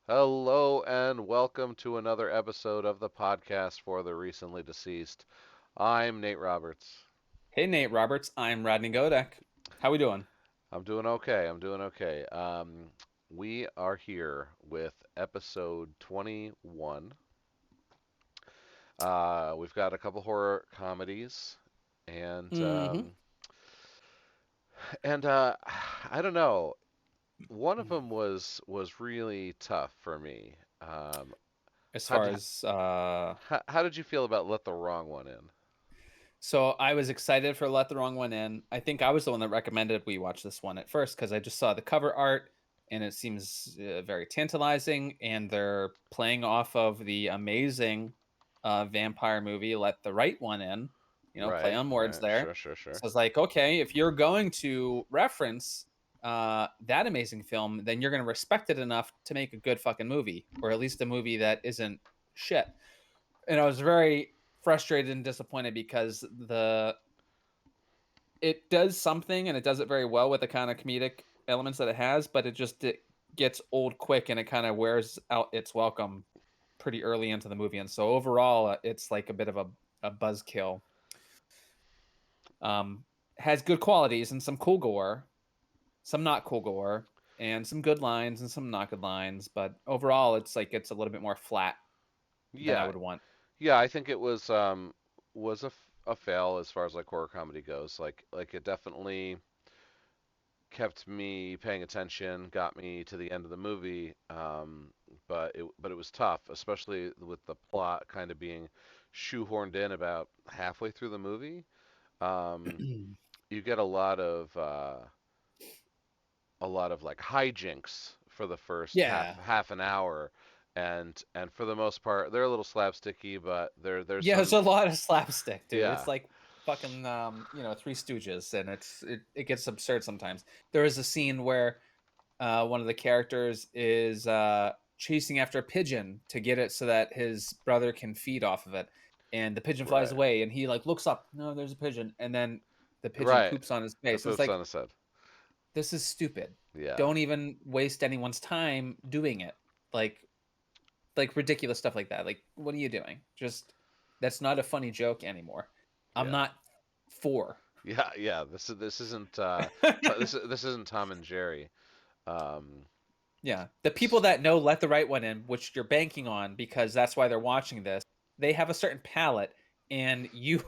Hello and welcome to another episode of the podcast for the recently deceased. I'm Nate Roberts. Hey Nate Roberts, I'm Rodney Godek. How we doing? I'm doing okay. I'm doing okay. We are here with episode 21. We've got a couple horror comedies, and Mm-hmm. um, and I don't know. One of them was really tough for me. As How far did as how did you feel about Let the Wrong One In? so I was excited for Let the Wrong One In. I think I was the one that recommended we watch this one at first because I just saw the cover art and it seems very tantalizing, and they're playing off of the amazing vampire movie Let the Right One In. Play Right, on words right, there. sure, sure, sure. So it's like, okay, if you're going to reference that amazing film, then you're going to respect it enough to make a good fucking movie, or at least a movie that isn't shit. And I was very frustrated and disappointed because the it does something and it does it very well with the kind of comedic elements that it has, but it gets old quick and it kind of wears out its welcome pretty early into the movie. And so overall, it's like a bit of a buzzkill. Um, has good qualities and some cool gore, some not cool gore, and some good lines and some not good lines. But overall, it's a little bit more flat than I Yeah, would want. yeah, I think it was a fail as far as like horror comedy goes. Like it definitely kept me paying attention, got me to the end of the movie. But it was tough, especially with the plot kind of being shoehorned in about halfway through the movie. Um, you get a lot of like hijinks for the first Yeah. half an hour, and for the most part they're a little slapsticky, but there's Yeah, there's some a lot of slapstick, dude. It's yeah. like fucking Three Stooges, and it gets absurd sometimes. There is a scene where one of the characters is chasing after a pigeon to get it so that his brother can feed off of it. And the pigeon flies Right, away and he like looks up, no, there's a pigeon, and then the pigeon right. poops on his It face. And it's poops on like, his head. this is stupid. Yeah, Don't even waste anyone's time doing it. Like ridiculous stuff like that. Like, what are you doing? Just that's not a funny joke anymore. I'm yeah, not four. yeah. This isn't this isn't Tom and Jerry. Um, Yeah. The people s- that know Let the Right One In, which you're banking on because that's why they're watching this, they have a certain palate, and you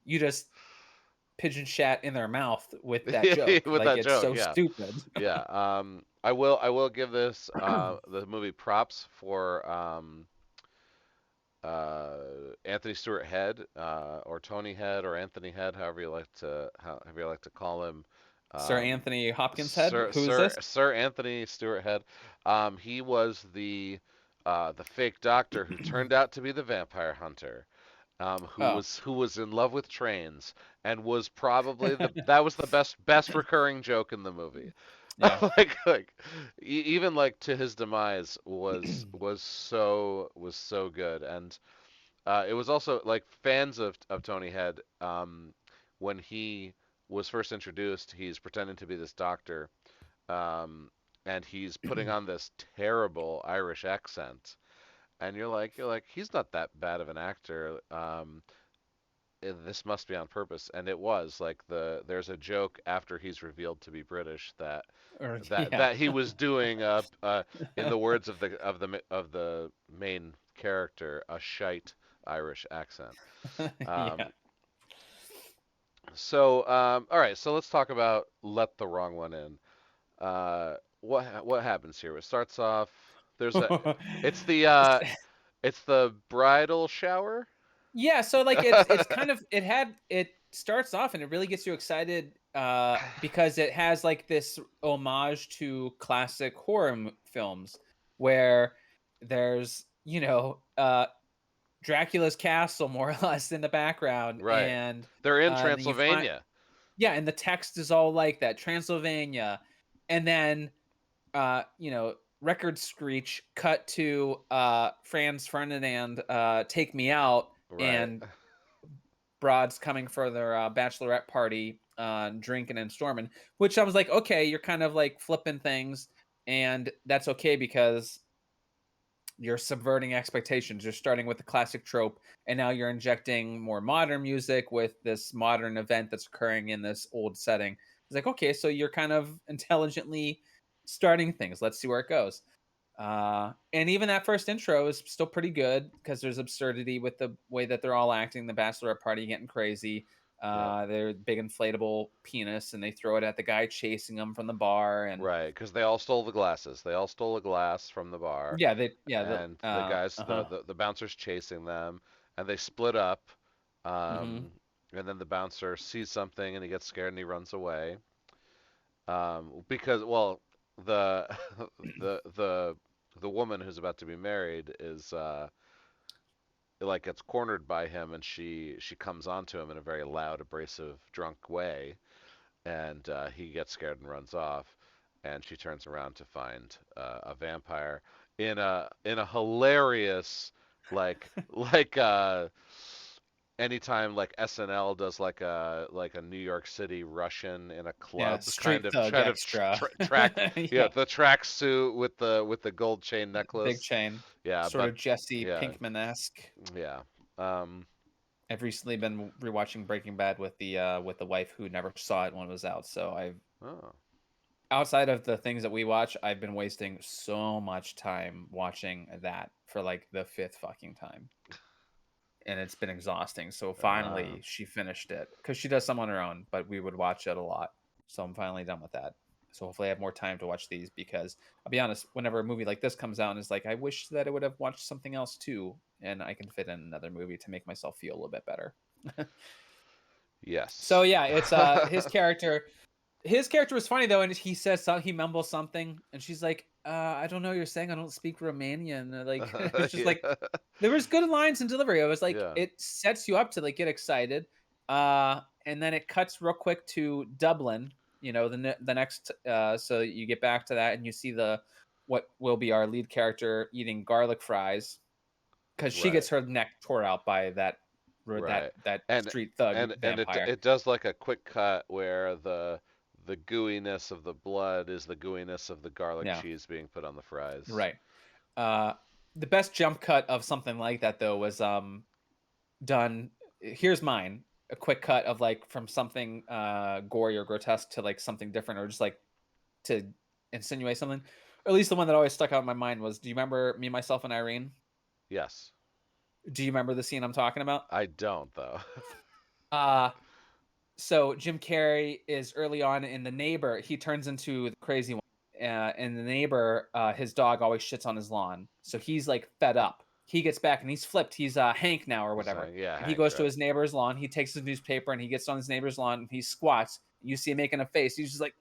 you just pigeon shat in their mouth with that joke. with Like, that it's joke, so yeah, stupid. yeah. I will give this the movie props for Anthony Stewart Head, or Tony Head, or Anthony Head, however you like to call him. Sir Um, Anthony Hopkins head? Who is this? Sir Anthony Stewart Head. He was the fake doctor who turned out to be the vampire hunter. Oh. Who was in love with trains, and was probably the that was the best recurring joke in the movie. Yeah. Like even like to his demise was so good. And it was also like fans of Tony Head. When he was first introduced, he's pretending to be this doctor, um, and he's putting on this terrible Irish accent. And you're like, he's not that bad of an actor. This must be on purpose, and it was like there's a joke after he's revealed to be British Or yeah. that he was doing in the words of the main character, a shite Irish accent. Yeah. Um, all right, so let's talk about Let the Wrong One In. What happens here? It starts off. There's a it's the It's it's the bridal shower. Yeah, so like it's kind of it starts off and it really gets you excited because it has like this homage to classic films where there's, Dracula's castle more or less in the background, Right. and They're in then you find Transylvania. yeah, and the text is all like that, Transylvania. And then record screech cut to Franz Ferdinand, Take Me Out, Right. and broads coming for their bachelorette party, drinking and storming. Which I was like, okay, you're kind of like flipping things. And that's okay because you're subverting expectations. You're starting with the classic trope, and now you're injecting more modern music with this modern event that's occurring in this old setting. It's like, okay, so you're kind of intelligently starting things. Let's see where it goes. And even that first intro is still pretty good because there's absurdity with the way that they're all acting. The bachelorette party getting crazy. Yep. Their big inflatable penis, and they throw it at the guy chasing them from the bar. And Right, because they all stole the glasses. They all stole a glass from the bar, the and the guys, uh-huh. the bouncers chasing them, and they split up. Hmm. And then the bouncer sees something and he gets scared and he runs away. Because well, the the the the woman who's about to be married is like gets cornered by him, and she comes onto him in a very loud, abrasive, drunk way, and he gets scared and runs off, and she turns around to find a vampire in a hilarious like anytime like SNL does like a New York City Russian in a Yeah, club street thug kind of extra. track, yeah, Yeah, the track suit with the gold chain big necklace, chain, yeah, sort but of Jesse yeah, Pinkman-esque. yeah, um, I've recently been rewatching Breaking Bad with the wife who never saw it when it was out. So I've oh, outside of the things that we watch, I've been wasting so much time watching that for like the fifth fucking time. And it's been exhausting. So uh, finally, she finished it because she does some on her own, but we would watch it a lot. So I'm finally done with that. So hopefully, I have more time to watch these because I'll be honest, whenever a movie like this comes out, and it's like I wish that I would have watched something else too, and I can fit in another movie to make myself feel a little bit better. So yes, yeah, it's his character was funny though, and he says he mumbles something, and she's like, I don't know what you're saying. I don't speak Romanian." Like it's just like yeah, there was good lines and delivery. It was like yeah, it sets you up to like get excited, and then it cuts real quick to Dublin. You know the next, so you get back to that, and you see the what will be our lead character eating garlic fries because she right. gets her neck tore out by Right. that And street thug and vampire. it does like a quick cut where the gooiness of the blood is the gooiness of the garlic Yeah, cheese being put on the fries. right. Uh, the best jump cut of something like that though was done. Here's mine: a quick cut of like from something gory or grotesque to like something different, or just like to insinuate something. Or at least the one that always stuck out in my mind was: do you remember Me, Myself, and Irene? Yes. Do you remember the scene I'm talking about? I don't though. Uh so Jim Carrey is early on in The Neighbor. He turns into the crazy one. And The Neighbor, his dog always shits on his lawn. So he's like fed up. He gets back and he's flipped. He's Hank now or He's whatever. saying, yeah, And he Hank, goes to right. his neighbor's lawn. He takes his newspaper and he gets on his neighbor's lawn and he squats. You see him making a face. He's just like,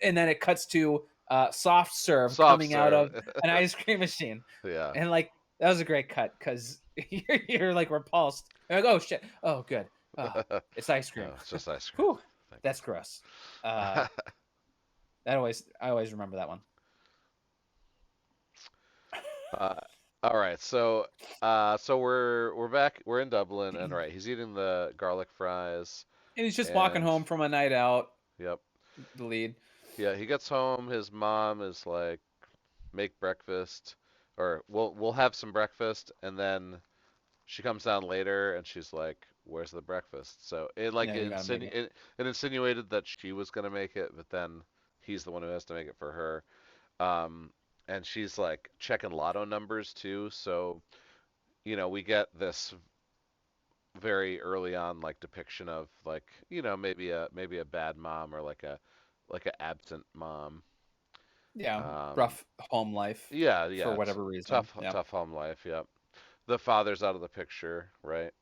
and then it cuts to soft serve Soft coming out of serve. an ice cream machine. Yeah. And like, that was a great cut because you're like repulsed. You're like, oh shit. Oh, good. Oh, it's ice cream. No, it's just ice cream. Whew, Thank that's gross. Uh, I always remember that one. you. All right. So we're back. We're in Dublin, and right, he's eating the garlic fries, And he's just walking and home from a night out. yep. The lead, Yeah, he gets home. His mom is like, make breakfast, or we'll have some breakfast, and then she comes down later and she's like, "Where's the breakfast?" So yeah, you gotta make it. it insinuated that she was gonna make it, but then he's the one who has to make it for her. Um, and she's like checking lotto numbers too. So we get this very early on like depiction of like maybe a bad mom or like a absent mom. Yeah, Um, rough home life yeah, for yeah, whatever reason. tough Yeah, tough home life. Yep. The father's out of the picture, right?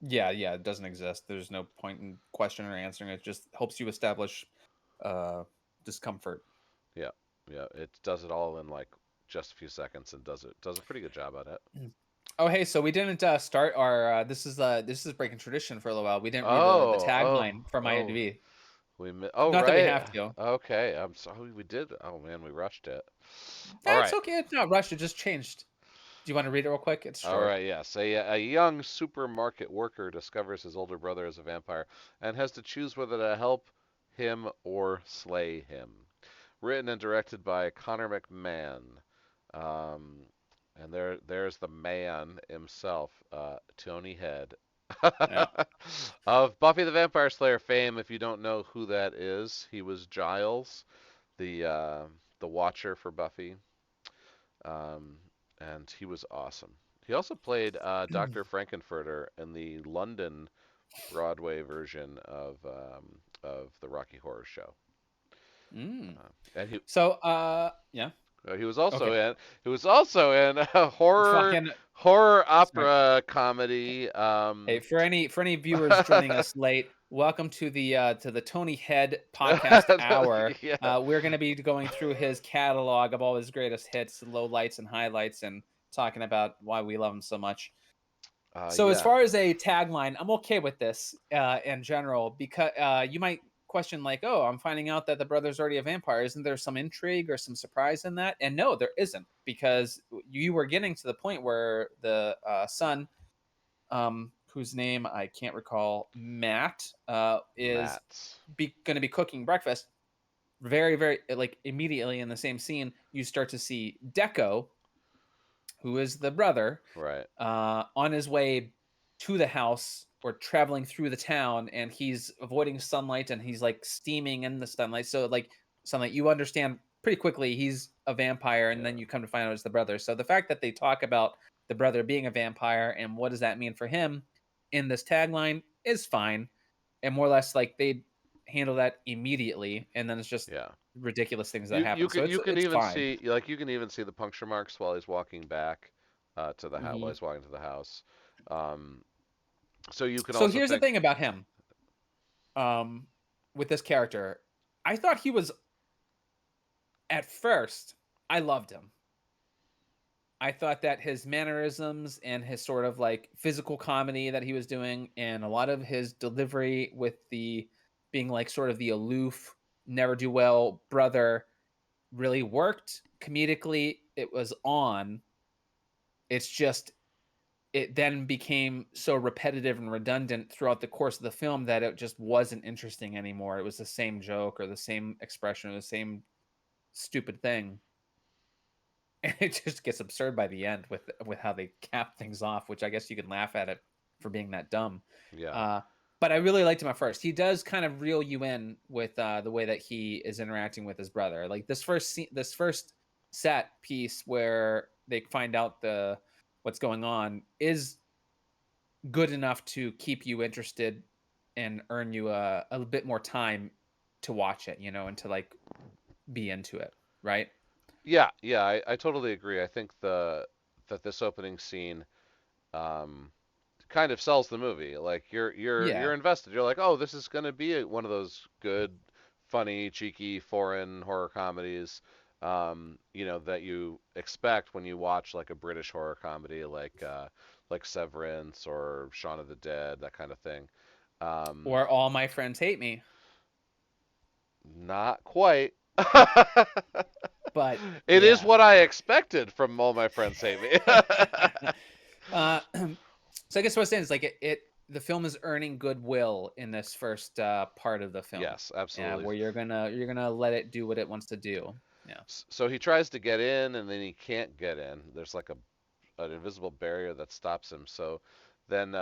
yeah. It doesn't exist. There's no point in questioning or answering. It just helps you establish uh, discomfort. Yeah, yeah. It does it all in like just a few seconds and does a pretty good job at it. Mm. Oh, hey, so we didn't start our. This is breaking tradition for a little while. We didn't read the Oh, tagline from oh. IMDb. Oh, Not that we right. have to. Okay. I'm sorry we did. Oh man, we rushed it. All That's right. okay. It's not rushed. It just changed. Do you want to read it real quick? It's All short. right. Yes. A young supermarket worker discovers his older brother is a vampire and has to choose whether to help him or slay him. written and directed by Connor McMahon. Um, and there's the man himself, Tony Head. Yeah. Of Buffy the Vampire Slayer fame, if you don't know who that is, he was Giles, the Watcher for Buffy, um, and he was awesome. He also played Dr. Frankenfurter in the London Broadway version of the Rocky Horror Show. Mm. And So, yeah. he was Okay. also in a Fucking horror sorry. opera comedy. Hey, for any viewers joining us late, welcome to the Tony Head podcast hour. Yeah, We're going to be going through his catalog of all his greatest hits, lowlights, and highlights, and talking about why we love him so much. So, as yeah, far as a tagline, I'm okay with this in general because you might question, like, oh, I'm finding out that the brother's already a vampire. Isn't there some intrigue or some surprise in that? And no, there isn't, because you were getting to the point where the son, whose name I can't recall, Matt, is Mats. going to be cooking breakfast. Very, very like immediately in the same scene, you start to see Deco, who is the brother, Right. on his way to the house or traveling through the town, and he's avoiding sunlight and he's like steaming in the sunlight. So, like, sunlight, you understand pretty quickly he's a vampire, and then Yeah. you come to find out it's the brother. So, the fact that they talk about the brother being a vampire and what does that mean for him in this tagline is fine. And more or less, like, they handle that immediately, and then it's just Yeah. ridiculous things that You happen. So, can you can it's even fine. see the puncture marks while he's walking back to the house while Hmm. he's walking to the house. Um, so you can So, also here's the think, thing about him, um, with this character. I thought he was, at first, I loved him. I thought that his mannerisms and his sort of like physical comedy that he was doing, and a lot of his delivery with the being like sort of the aloof, never do well brother really worked comedically. It was on. It's just it then became so repetitive and redundant throughout the course of the film that it just wasn't interesting anymore. It was the same joke or the same expression or the same stupid thing. And it just gets absurd by the end with how they cap things off, which I guess you can laugh at it for being that dumb. yeah, Uh, but I really liked him at first. He does kind of reel you in with the way that he is interacting with his brother. Like this first set piece where they find out the what's going on is good enough to keep you interested and earn you a bit more time to watch it, and to like be into it, right? yeah. I totally agree. I think the that this opening scene um, kind of sells the movie. Like Yeah. you're invested. You're like, oh, this is gonna be one of those good, funny, cheeky foreign horror comedies. That you expect when you watch like a British horror comedy, like Severance or Shaun of the Dead, that kind of thing. Um, Or All My Friends Hate Me. Not quite. But It is yeah. what I expected from All My Friends Hate Me. So I guess what I'm saying is like it the film is earning goodwill in this first part of the film. Yes, Yeah, absolutely. where you're gonna let it do what it wants to do. Yeah. So he tries to get in and then he can't get in. There's like an invisible barrier that stops him. So then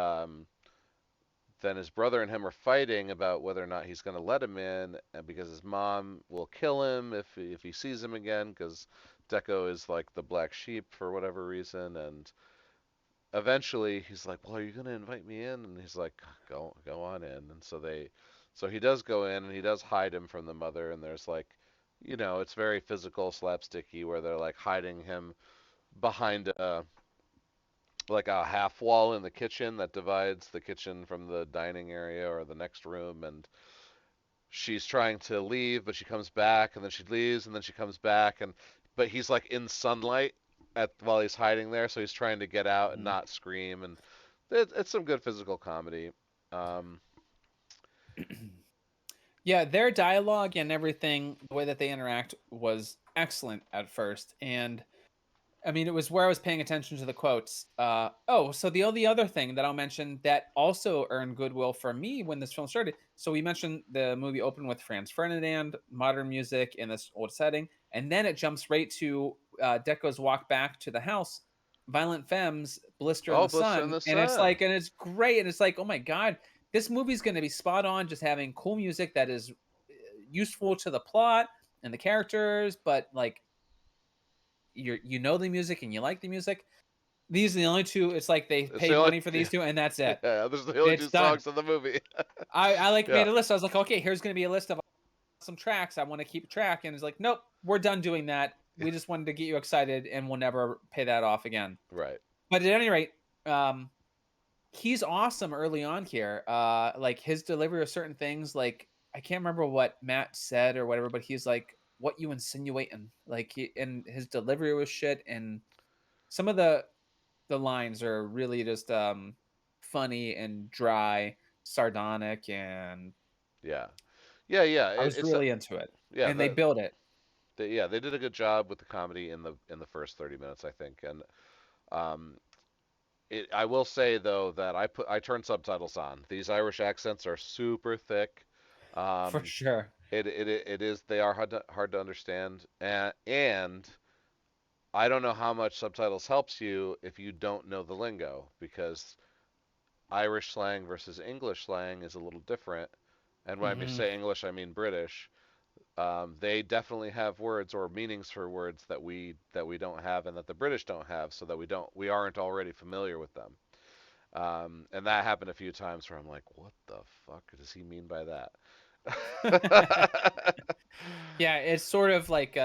then his brother and him are fighting about whether or not he's going to let him in, and because his mom will kill him if he sees him again, because Deco is like the black sheep for whatever reason, and eventually he's like, "Well, are you going to invite me in?" And he's like, "Go on in." And so he does go in and he does hide him from the mother, and there's like, it's very physical, slapsticky, where they're like hiding him behind a half wall in the kitchen that divides the kitchen from the dining area or the next room, and she's trying to leave but she comes back, and then she leaves and then she comes back, and but he's like in sunlight while he's hiding there, so he's trying to get out and Mhm. not scream, and it's some good physical comedy. um Yeah, their dialogue and everything, the way that they interact was excellent at first. And I mean, it was where I was paying attention to the quotes. Oh, so the only other thing that I'll mention that also earned goodwill for me when this film started. So we mentioned the movie opened with Franz Ferdinand, modern music in this old setting, and then it jumps right to Deco's walk back to the house, Violent Femmes, Blister in Oh, the Blister in Sun, the and it's like, Sun. and it's great, and it's like, oh my god, this movie's going to be spot on, just having cool music that is useful to the plot and the characters, but like you know the music and you like the music. These are the only 2, it's like they It's the paid only money for yeah, these 2 and that's it. yeah. Those are the only It's two done. songs in the movie. I like Yeah, made a list. I was like, "Okay, here's gonna be a list of some tracks I wanna keep track," and it's like, "Nope, we're done doing that. We just wanted to get you excited and we'll never pay that off again." right. But at any rate, um, he's awesome early on here. Like his delivery of certain things, like I can't remember what Matt said or whatever, but he's like, "What you insinuating?" Like and his delivery was shit, and some of the lines are really just funny and dry, sardonic, and Yeah, yeah, yeah. I was It's really into it. yeah. And they build it Yeah, they did a good job with the comedy in the first 30 minutes, I think. And um, I will say though that I turned subtitles on. These Irish accents are super thick. for Um, sure. it is they are hard to understand, and I don't know how much subtitles helps you if you don't know the lingo, because Irish slang versus English slang is a little different. And when I Hmm. say English, I mean British. They definitely have words or meanings for words that we don't have and that the British don't have, so that we aren't already familiar with them. And that happened a few times where I'm like, what the fuck does he mean by that? Yeah, it's sort of like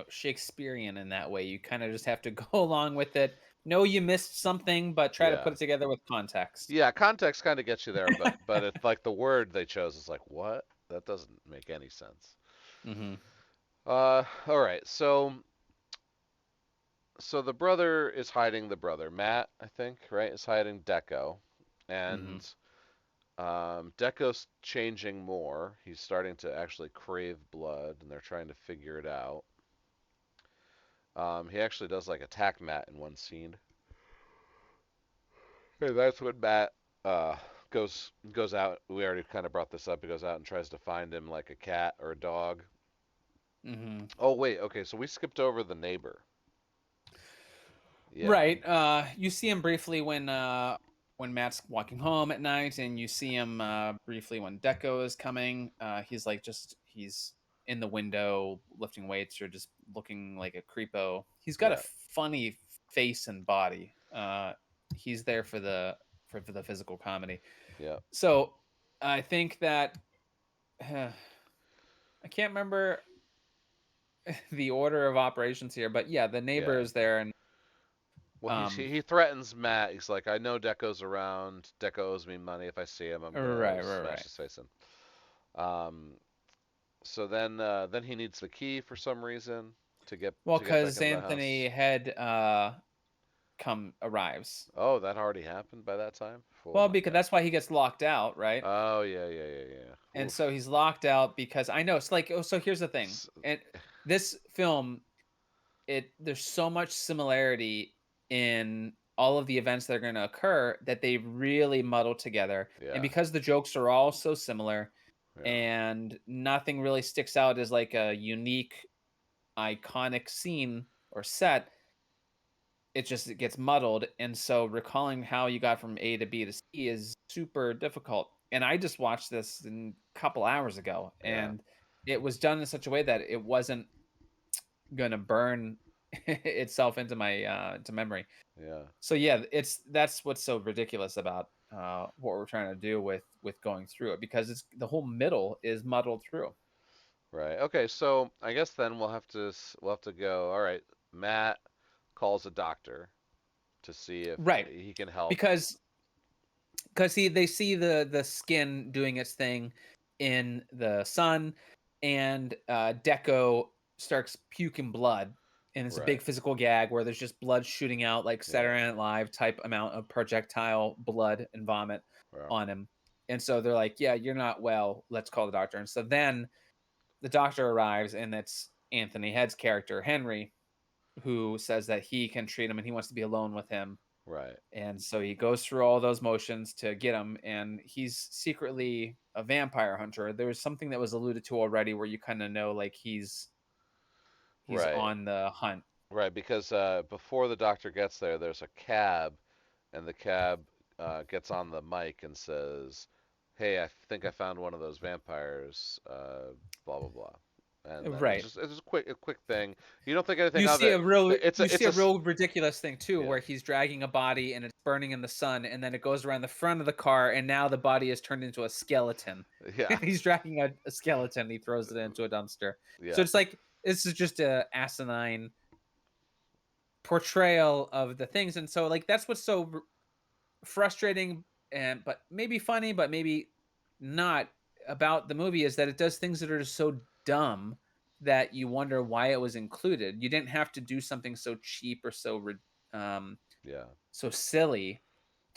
Shakespearean in that way. You kind of just have to go along with it. Know you missed something, but try to Yeah. put it together with context. Yeah, context kind of gets you there, but it's like the word they chose is like, what? That doesn't make any sense. Hmm. All right. So the brother is hiding the brother. Matt, I think, right, is hiding Deco. Hmm. And Deco's changing more. He's starting to actually crave blood, and they're trying to figure it out. He actually does like attack Matt in one scene. Hey, that's when Matt uh, goes out. We already kind of brought this up. He goes out and tries to find him like a cat or a dog. Hmm. Oh wait, okay, so we skipped over the neighbor. Yeah, Right. You see him briefly when Matt's walking home at night, and you see him briefly when Deco is coming. He's like he's in the window lifting weights or just looking like a creepo. He's got a yeah, funny face and body. He's there for for the physical comedy. yeah. So I think that I can't remember the order of operations here, but yeah, the neighbor Yeah. is there, and Well, um, he threatens Matt. He's like, I know Deco's around. Deco owes me money. If I see him, I'm gonna smash right. his face in. Um, so then he needs the key for some reason Well, to get back because into the Anthony house. Head come arrives. Oh, that already happened by that time. Oh Well, my because god. that's why he gets locked out, right? Oh yeah, yeah, yeah, yeah. And so Oof. he's locked out because I know it's like, oh, so here's the thing. S- And this film, there's so much similarity in all of the events that are going to occur that they really muddle together. And Yeah, because the jokes are all so similar yeah, and nothing really sticks out as like a unique, iconic scene or set, it gets muddled, and so recalling how you got from A to B to C is super difficult. And I just watched this in a couple hours ago, yeah, and it was done in such a way that it wasn't gonna burn itself into my into memory. yeah. So yeah, that's what's so ridiculous about what we're trying to do with going through it because it's the whole middle is muddled through. Right. Okay. So I guess then we'll have to go. All right. Matt calls a doctor to see if Right. he can help. Because they see the skin doing its thing in the sun, and Deco starts puking blood, and it's a big Right. physical gag where there's just blood shooting out like Yeah. Saturday Night Live type amount of projectile blood and vomit Yeah. on him. And so they're like, "Yeah, you're not well. Let's call the doctor." And so then the doctor arrives, and it's Anthony Head's character Henry, who says that he can treat him and he wants to be alone with him. Right. And so he goes through all those motions to get him, and he's secretly a vampire hunter. There was something that was alluded to already where you kind of know like he's Right. on the hunt. Right. Because before the doctor gets there, there's a cab, and the cab gets on the mic and says, "Hey, I think I found one of those vampires." Blah blah blah. And then Right. it's just a quick thing. You don't think anything of it. It's You a see it's a a real ridiculous thing too, yeah where he's dragging a body and it's burning in the sun, and then it goes around the front of the car, and now the body is turned into a skeleton. yeah He's dragging a skeleton, he throws it into a dumpster. So yeah it's like this is just a asinine portrayal of the things, and so like that's what's so frustrating and but maybe funny, but maybe not about the movie is that it does things that are just so dumb that you wonder why it was included. You didn't have to do something so cheap or um yeah. so silly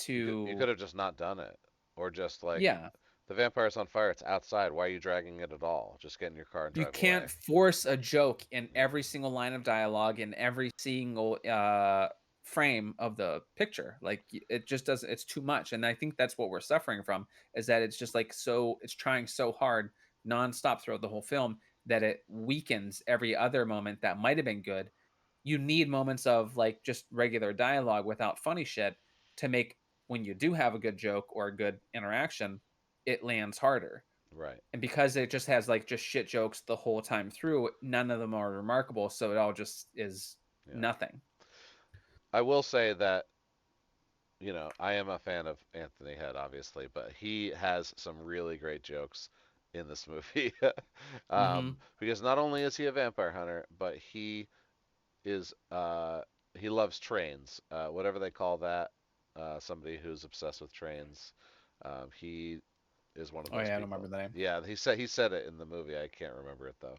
You could to have just not done it, or just like yeah. the vampire's on fire. It's outside. Why are you dragging it at all? Just get in your car and You drive can't away. force a joke in Yeah. every single line of dialogue in every single frame of the picture. Like it just doesn't. It's too much, and I think that's what we're suffering from. Is that it's just like so. It's trying so hard nonstop throughout the whole film that it weakens every other moment that might have been good. You need moments of like just regular dialogue without funny shit to make when you do have a good joke or a good interaction, it lands harder. Right. And because it just has like just shit jokes the whole time through, none of them are remarkable. So it all just is Yeah. nothing. I will say that I am a fan of Anthony Head, obviously, but he has some really great jokes in this movie. Hmm. Because not only is he a vampire hunter, but is he loves trains, whatever they call that. Somebody who's obsessed with trains. He is one of Oh those yeah, I don't remember people. the name. Yeah, he said it in the movie. I can't remember it though.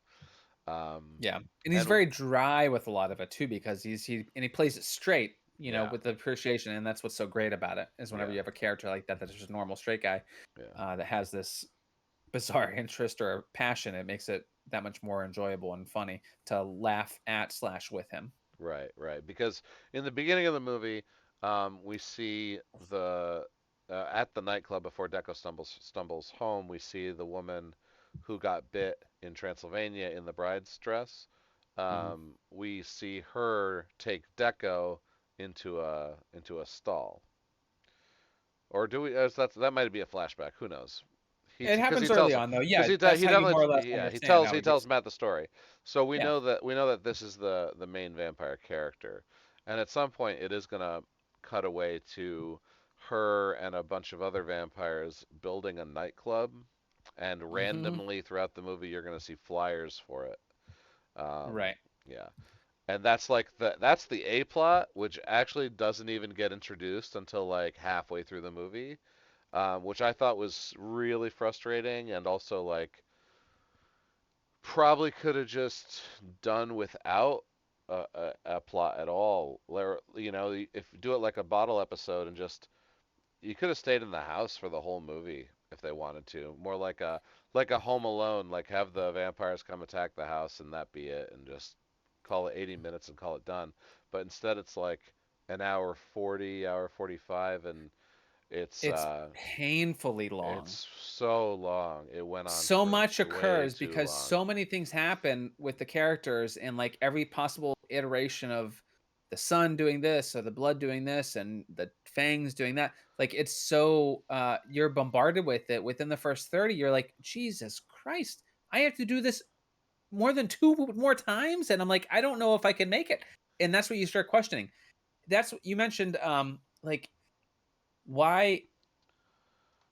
Yeah, and he's And very dry with a lot of it too because he plays it straight, yeah, with the appreciation, and that's what's so great about it is whenever yeah, you have a character like that that's just a normal straight guy yeah. that has this bizarre interest or passion, it makes it that much more enjoyable and funny to laugh at slash with him. Right, right. Because in the beginning of the movie, we see the at the nightclub before Deco stumbles home. We see the woman who got bit in Transylvania in the bride's dress. Hmm. We see her take Deco into a stall, or do we? That might be a flashback. Who knows? It Because he happens early tells him on though. because Yeah, he that's how you more or definitely less yeah he understand tells how he he tells gets. Matt the story. So Yeah. we know that this is the main vampire character, and at some point it is gonna cut away to her and a bunch of other vampires building a nightclub, and Hmm. randomly throughout the movie you're gonna see flyers for it. Um, Right. yeah, and that's the A plot, which actually doesn't even get introduced until like halfway through the movie, which I thought was really frustrating, and also like probably could have just done without a plot at all. If you do it like a bottle episode and just you could have stayed in the house for the whole movie if they wanted to. More like a Home Alone, like have the vampires come attack the house and that be it, and just call it 80 minutes and call it done. But instead, it's like an hour 40, hour 45, and it's It's uh, painfully long. it's so long. It went on So for much way occurs too because long. so many things happen with the characters and like every possible iteration of the sun doing this or the blood doing this and the fangs doing that. Like it's so you're bombarded with it within the first 30. You're like, Jesus Christ, I have to do this more than two more times. And I'm like, I don't know if I can make it. And that's what you start questioning. That's what you mentioned, like why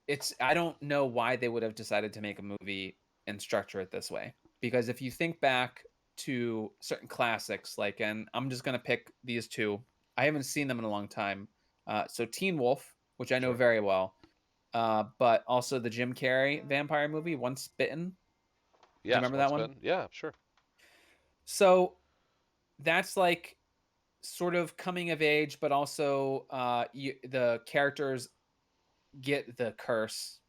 it's I don't know why they would have decided to make a movie and structure it this way. Because if you think back to certain classics, like, and I'm just gonna pick these two. I haven't seen them in a long time. So Teen Wolf, which I know Sure. very well, but also the Jim Carrey vampire movie, Once Bitten. Do you Yes, remember that once one? been. Yeah, sure. So that's like sort of coming of age, but also the characters get the curse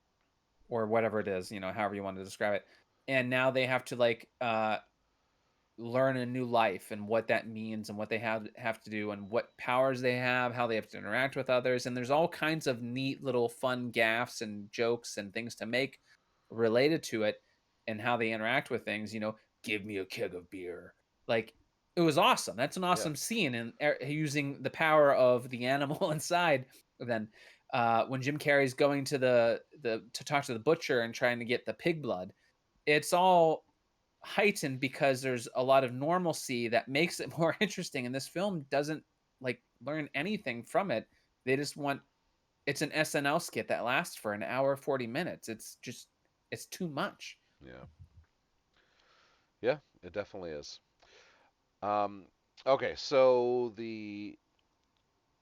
or whatever it is, however you want to describe it. And now they have to like learn a new life and what that means and what they have to do and what powers they have, how they have to interact with others. And there's all kinds of neat little fun gaffs and jokes and things to make related to it and how they interact with things. Give me a keg of beer. Like it was awesome. That's an Yeah. awesome scene, and using the power of the animal inside. Then when Jim Carrey's going to the to talk to the butcher and trying to get the pig blood, it's all heightened because there's a lot of normalcy that makes it more interesting, and this film doesn't like learn anything from it. They just want it's an SNL skit that lasts for an hour 40 minutes. It's too much. Yeah. Yeah. It definitely is. Um, okay, so the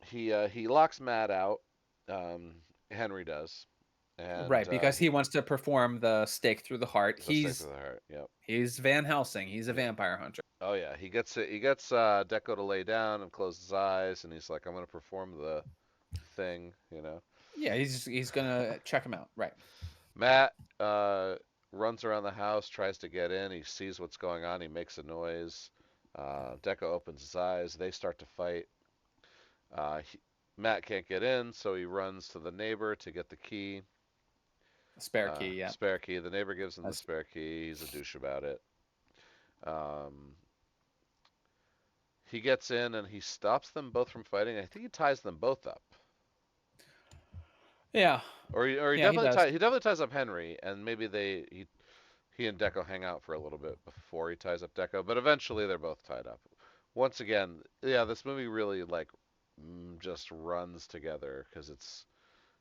he locks Matt out. Um, Henry does, and Right, because he wants to perform the stake through the heart. the stake through the heart. Yep. He's Van Helsing. He's a Yeah. vampire hunter. Oh yeah. He gets it. He gets Deco to lay down and close his eyes, and he's like, "I'm gonna perform the thing." Yeah, he's gonna check him out. Right. Matt runs around the house, tries to get in. He sees what's going on. He makes a noise. Deco opens his eyes. They start to fight. Uh, he, Matt can't get in, so he runs to the neighbor to get the key. Spare key. Yeah. Spare key. The neighbor gives him the That's spare key. He's a douche about it. Um, he gets in and he stops them both from fighting. I think he ties them both up, yeah. or he Yeah. He definitely does. ties up Henry, and maybe he and Deco hang out for a little bit before he ties up Deco, but eventually they're both tied up. Once again, yeah, this movie really like just runs together because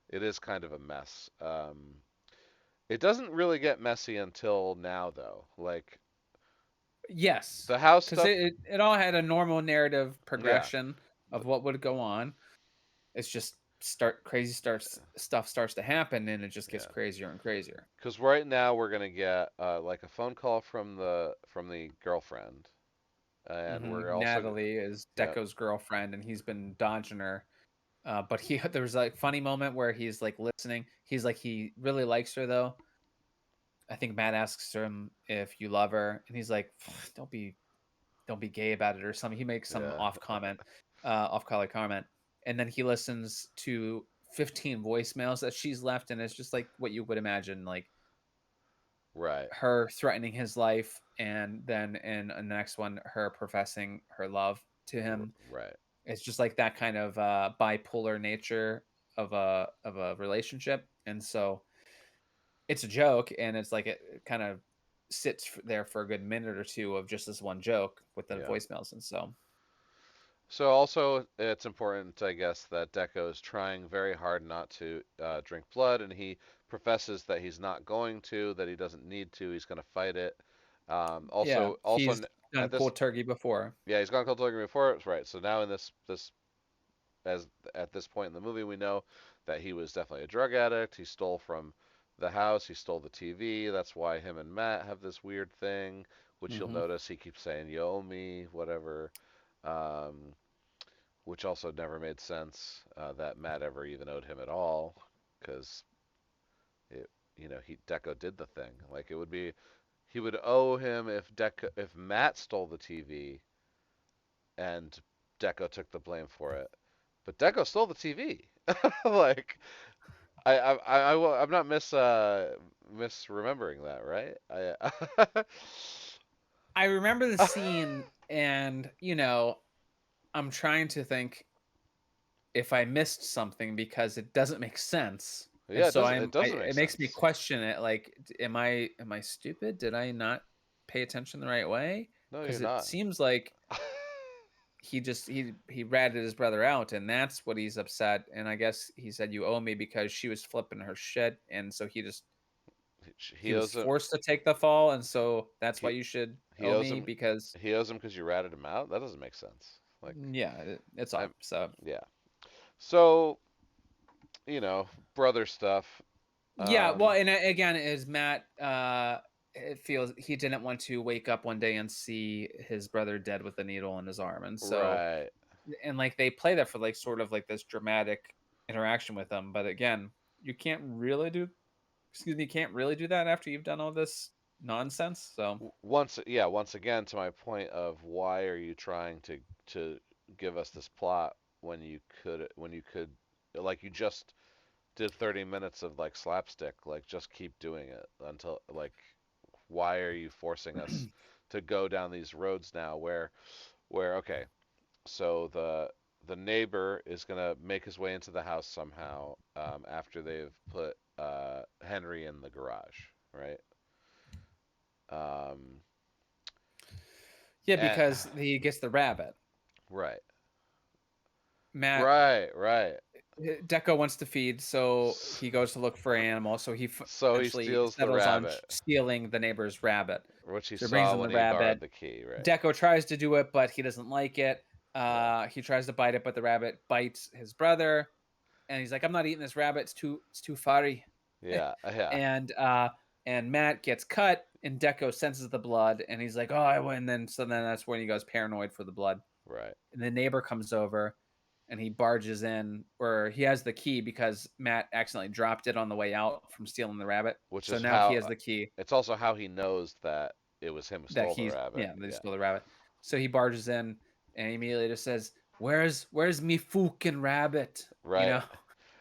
it is kind of a mess. It doesn't really get messy until now, though. Like Yes, the house because stuff, it all had a normal narrative yeah, progression the, of what would go on. It's just stuff starts to happen, and it just gets yeah. crazier and crazier. Because right now we're gonna get like a phone call from the girlfriend, and we're also Natalie is yeah, Deco's girlfriend, and he's been dodging her. But he there was like funny moment where he's like listening. He's like he really likes her though. I think Matt asks him if you love her, and he's like, don't be gay about it or something. He makes some yeah, off color comment, and then he listens to 15 voicemails that she's left, and it's just like what you would imagine, like right, her threatening his life, and then in the next one, her professing her love to him. right, It's just like that kind of bipolar nature of a relationship, and so it's a joke, and it's like it kind of there for a good minute or two of just this one joke with the yeah. voicemails, and so So also, it's important, I guess, that Deco is trying very hard not to drink blood, and he professes that he's not going to, that he doesn't need to. He's going to fight it. yeah, Also he's done at this, cold turkey before. yeah, he's gone cold turkey before, right? So now in this as at this point in the movie, we know that he was definitely a drug addict. He stole from the house. He stole the TV. That's why him and Matt have this weird thing, which you'll Hmm. notice he keeps saying "you owe me," whatever. Um, which also never made sense that Matt ever even owed him at all, because it, he Deco did the thing. Like it would be, he would owe him if Matt stole the TV and Deco took the blame for it, but Deco stole the TV. Like I'm not misremembering that, right? I remember the scene, and I'm trying to think if I missed something because it doesn't make sense. And Yeah, so it doesn't make it makes me sense. question it, like am I stupid? Did I not pay attention the right way? No, you're Cuz it not. seems like he ratted his brother out, and that's what he's upset, and I guess he said you owe me because she was flipping her shit, and so He he was owes him. forced to take the fall, and so that's why He you should he owe owes me him. because He owes him because you ratted him out. That doesn't make sense. Like yeah, it's off. I'm. So Yeah. So brother stuff. yeah, well, Um. and again, is Matt it feels he didn't want to wake up one day and see his brother dead with a needle in his arm. And so Right. and like they play that for like sort of like this dramatic interaction with him, but again, you can't really do excuse me, can't really do that after you've done all this. nonsense. So once again, to my point of why are you trying to give us this plot when you could like you just did 30 minutes of like slapstick, like just keep doing it until like why are you forcing us to go down these roads now where okay, so the neighbor is gonna make his way into the house somehow after they've put Henry in the garage, right? Um, yeah, and, because he gets the rabbit. right, Matt right. Deco wants to feed, so he goes to look for an animal. So he So he eventually steals the settles on rabbit, stealing the neighbor's rabbit. which he So he brings saw him the when he borrowed rabbit. the key, right? Deco tries to do it, but he doesn't like it. Yeah, He tries to bite it, but the rabbit bites his brother, and he's like, "I'm not eating this rabbit. It's too furry." yeah, yeah, and and Matt gets cut, and Deco senses the blood, and he's like, "Oh, I win." Then that's when he goes paranoid for the blood. right. And the neighbor comes over, and he barges in, or he has the key because Matt accidentally dropped it on the way out from stealing the rabbit. Which So is now he how has the key it's also how he knows that it was him who that stole the he's rabbit. yeah, they Yeah, stole the rabbit. So he barges in, and he immediately just says, "Where's me fucking rabbit?" You right. know,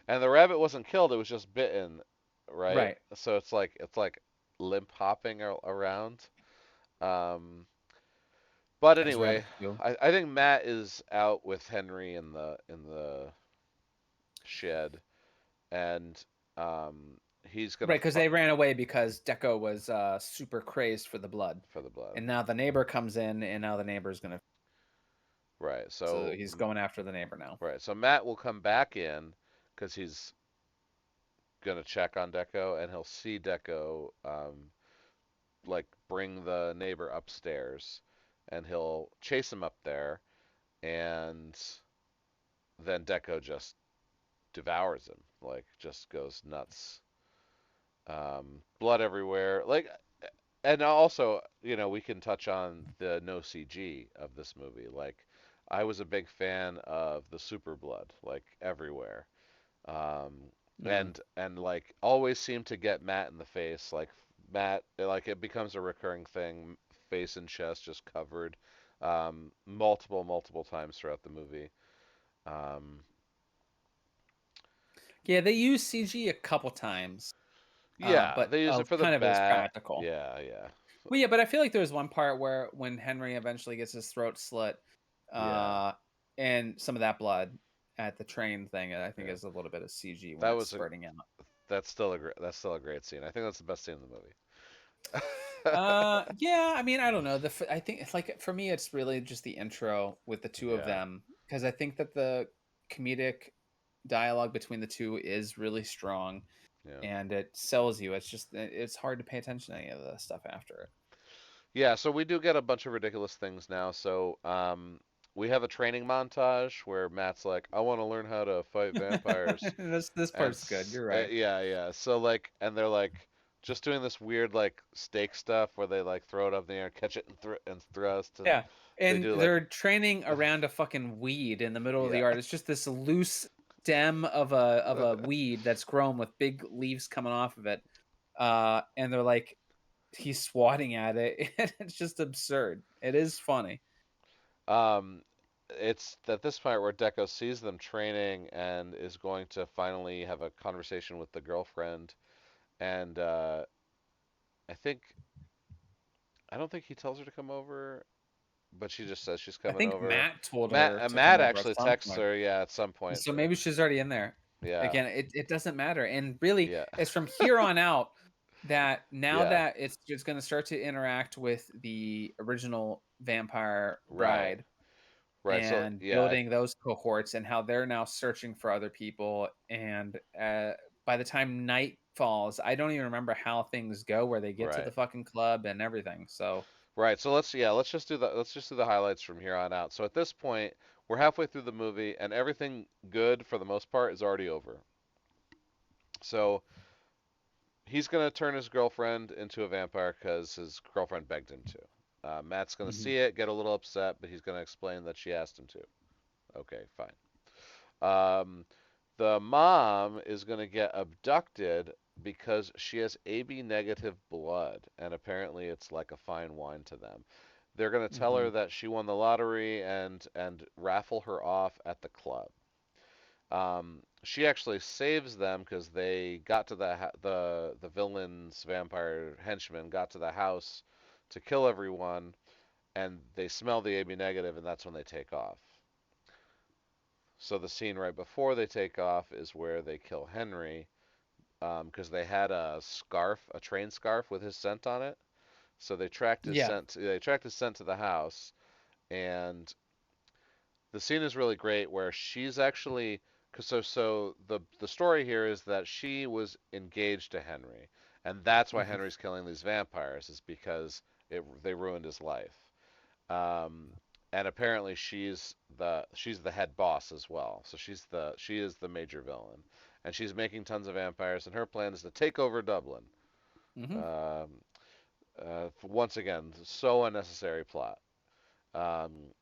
And the rabbit wasn't killed; it was just bitten, right? right? So it's like limp hopping around. Um, but As anyway, rabbits do. I think Matt is out with Henry in the shed, and he's gonna Right, because they ran away because Deco was super crazed for the blood, for the blood, and now the neighbor comes in, and now the neighbor's gonna. right? So he's going after the neighbor now. So Matt will come back in because he's gonna check on Deco, and he'll see Deco like bring the neighbor upstairs, and he'll chase him up there, and then Deco just devours him, like just goes nuts. Blood everywhere, like, and also, you know, we can touch on the no CG of this movie. Like, I was a big fan of the super blood, like everywhere. Um, Mm. and like always seem to get Matt in the face. Like Matt, like it becomes a recurring thing. Face and chest just covered, multiple times throughout the movie. Um, Yeah, they use CG a couple times, yeah, but they use it for the kind of as bat. practical. Yeah, yeah, Well, yeah, but I feel like there was one part where when Henry eventually gets his throat slit, yeah, uh, and some of that blood at the train thing, I think yeah. is a little bit of CG when That it's was a spurting out. that's still a great scene. I think that's the best scene in the movie. Yeah, I mean, I don't know. I think it's like for me, it's really just the intro with the two of Yeah, them because I think that the comedic dialogue between the two is really strong yeah. and it sells you. It's just it's hard to pay attention to any of the stuff after it. Yeah, so we do get a bunch of ridiculous things now. So, we have a training montage where Matt's like, "I want to learn how to fight vampires," This and part's good. You're right. yeah, yeah. So like, and they're like just doing this weird like stake stuff where they like throw it up in the air, catch it and thrust, and Yeah. they And do like, they're training around a fucking weed in the middle of the yeah, yard. It's just this loose stem of a weed that's grown with big leaves coming off of it. And they're like he's swatting at it. And it's just absurd. It is funny. um, it's at this point where Deco sees them training and is going to finally have a conversation with the girlfriend, and I think I don't think he tells her to come over, but she just says she's I coming think over. Matt told her to come Matt over at actually some texts point. her, yeah, at some point. So maybe she's already in there. Yeah, Again, it doesn't matter. And really, yeah, it's from here on out that now yeah, that it's just going to start to interact with the original vampire right, bride right. So and yeah, building those cohorts and how they're now searching for other people. And by the time night falls, I don't even remember how things go where they get to right, the fucking club and everything. So, right. So let's just do the highlights from here on out. So at this point, we're halfway through the movie, and everything good for the most part is already over. So he's gonna turn his girlfriend into a vampire because his girlfriend begged him to. Matt's gonna mhm. see it, get a little upset, but he's gonna explain that she asked him to. Okay, fine. Um, The mom is going to get abducted because she has AB negative blood, and apparently it's like a fine wine to them. They're going to tell Hmm. her that she won the lottery and raffle her off at the club. She actually saves them because they got to the villain's vampire henchmen got to the house to kill everyone, and they smell the AB negative, and that's when they take off. So the scene right before they take off is where they kill Henry, because they had a scarf, a train scarf with his scent on it. So they tracked his Yeah. scent. They tracked his scent to the house, and the scene is really great where she's actually, cause the story here is that she was engaged to Henry, and that's why Hmm. Henry's killing these vampires is because they ruined his life. Um, and apparently she's the head boss as well. So she is the major villain, and she's making tons of vampires, and her plan is to take over Dublin. Hmm. Um, Once again, so unnecessary plot. Um,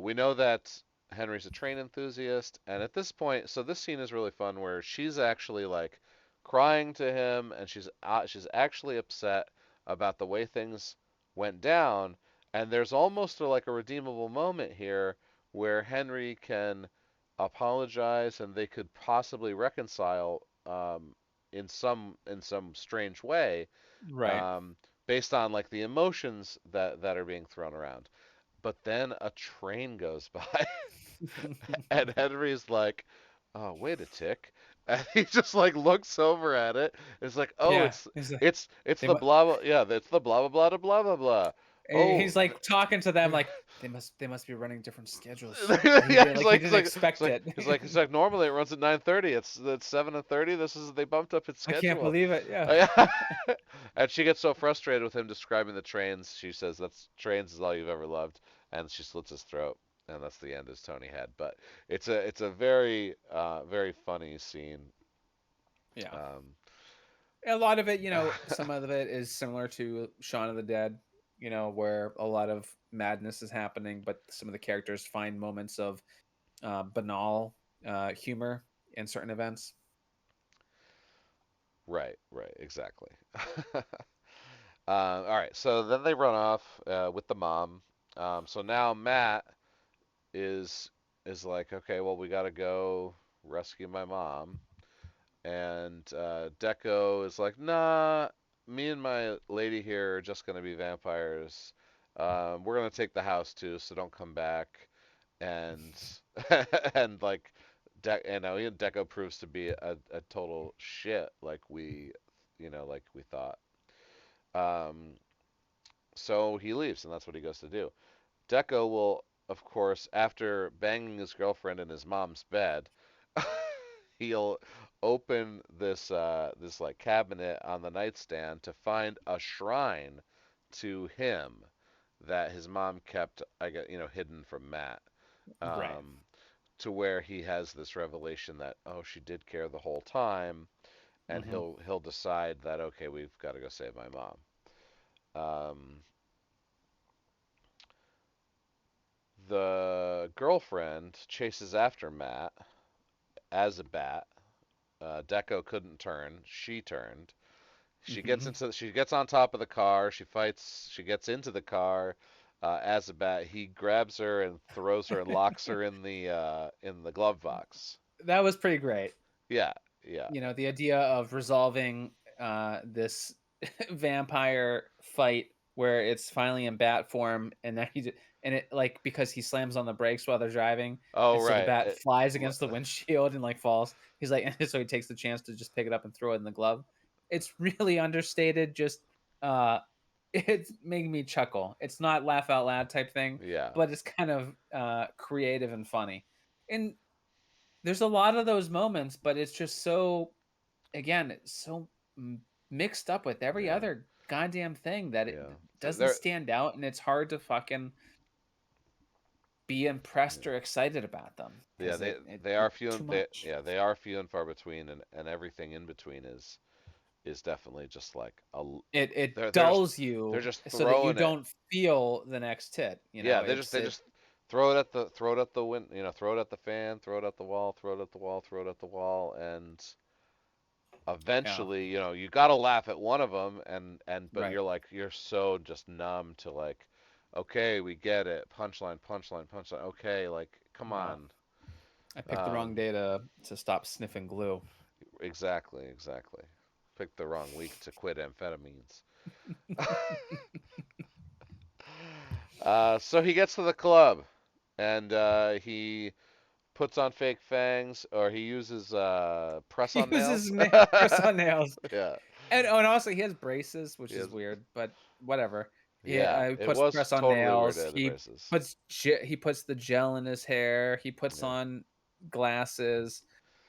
we know that Henry's a train enthusiast, and at this point, so this scene is really fun where she's actually like crying to him, and she's actually upset about the way things went down, and there's almost like a redeemable moment here where Henry can apologize, and they could possibly reconcile in some strange way, Right. um, based on like the emotions that are being thrown around. But then a train goes by, and Henry's like, "Oh, wait a tick," and he just like looks over at it. It's like, "Oh, Yeah. it's He's like, it's they the mu- blah blah, yeah, it's the blah blah blah blah blah blah." Oh, he's like talking to them like they must be running different schedules. yeah, He he's didn't like, it's expect like, it. he's like, normally it runs at 9:30. It's 7:30. They bumped up its I can't schedule. believe it. Yeah. Yeah. And she gets so frustrated with him describing the trains. She says, "That's trains is all you've ever loved," and she slits his throat. And that's the end as Tony had. But it's a very very funny scene. Yeah. Um, A lot of it, some of it is similar to Shaun of the Dead, where a lot of madness is happening, but some of the characters find moments of banal humor in certain events. right, right, exactly. All right, so then they run off with the mom. So now Matt is is like, okay, well, we got to go rescue my mom. And Deco is like, nah, me and my lady here are just gonna be vampires. We're gonna take the house too, so don't come back. And and like, Deco proves to be a total shit, like we thought. Um, so he leaves, and that's what he goes to do. Deco will, of course, after banging his girlfriend in his mom's bed, he'll open this like cabinet on the nightstand to find a shrine to him that his mom kept, I guess, hidden from Matt. Right. Um, to where he has this revelation that, oh, she did care the whole time, and Hmm. he'll decide that, okay, we've got to go save my mom. Um, the girlfriend chases after Matt as a bat. Deco couldn't turn. She turned. Hmm. She gets on top of the car. She fights. She gets into the car. As a bat, he grabs her and throws her and locks her in the glove box. That was pretty great. Yeah, yeah. The idea of resolving this vampire fight where it's finally in bat form, and that and it like because he slams on the brakes while they're driving, Oh and so the right. bat flies against the windshield and like falls. He's like, and so he takes the chance to just pick it up and throw it in the glove. It's really understated. Just uh, it's making me chuckle. It's not laugh out loud type thing, Yeah, but it's kind of creative and funny. And there's a lot of those moments, but it's just so again, it's so mixed up with every yeah, other goddamn thing that it yeah. doesn't They're stand out, and it's hard to fucking be impressed or excited about them yeah, because they it they are it's few too and much. they are few and far between, and everything in between is definitely just like It they're dulls they're you just so that you throwing it. don't feel the next hit. Yeah, It's they it just throw it at the wind, throw it at the fan, throw it at the wall, throw it at the wall, throw it at the wall, and Yeah. eventually, you got to laugh at one of them, but Right. you're so just numb to like, okay, we get it, punchline, punchline, punchline. Okay, like, come Well, on. I picked the wrong Um, day to stop sniffing glue. exactly, exactly. Picked the wrong week to quit amphetamines. So he gets to the club, and he puts on fake fangs, or he uses He press-on uses nails. press on nails. Yeah, And also he has braces, which he is has, weird, but whatever. yeah. He It puts was press on totally weird to nails. have the braces. He puts the gel in his hair. He puts Yeah, on glasses.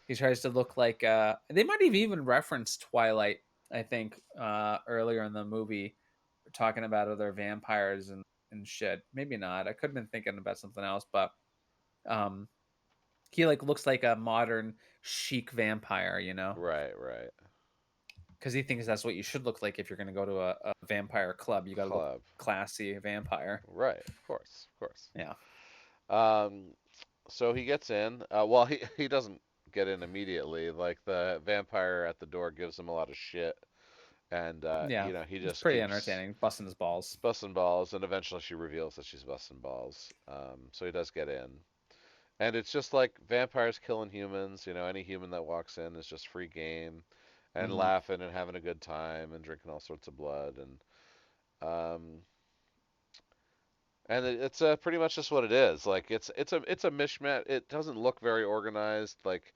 He tries to look like they might have even referenced Twilight, I think, earlier in the movie, talking about other vampires and shit. Maybe not. I could have been thinking about something else, but um he like looks like a modern chic vampire, right, right. because he thinks that's what you should look like if you're going to go to a vampire club. You got to look Club. classy, vampire. Right, of course, of course. Yeah, Um, so he gets in. Well, he doesn't get in immediately. Like the vampire at the door gives him a lot of shit, and yeah, he it's just pretty keeps entertaining. Busting his balls. busting balls, and eventually she reveals that she's busting balls. So he does get in, and it's just like vampires killing humans. Any human that walks in is just free game, and Hmm. laughing and having a good time and drinking all sorts of blood um, it's pretty much just what it is. Like it's a mishmash. It doesn't look very organized. Like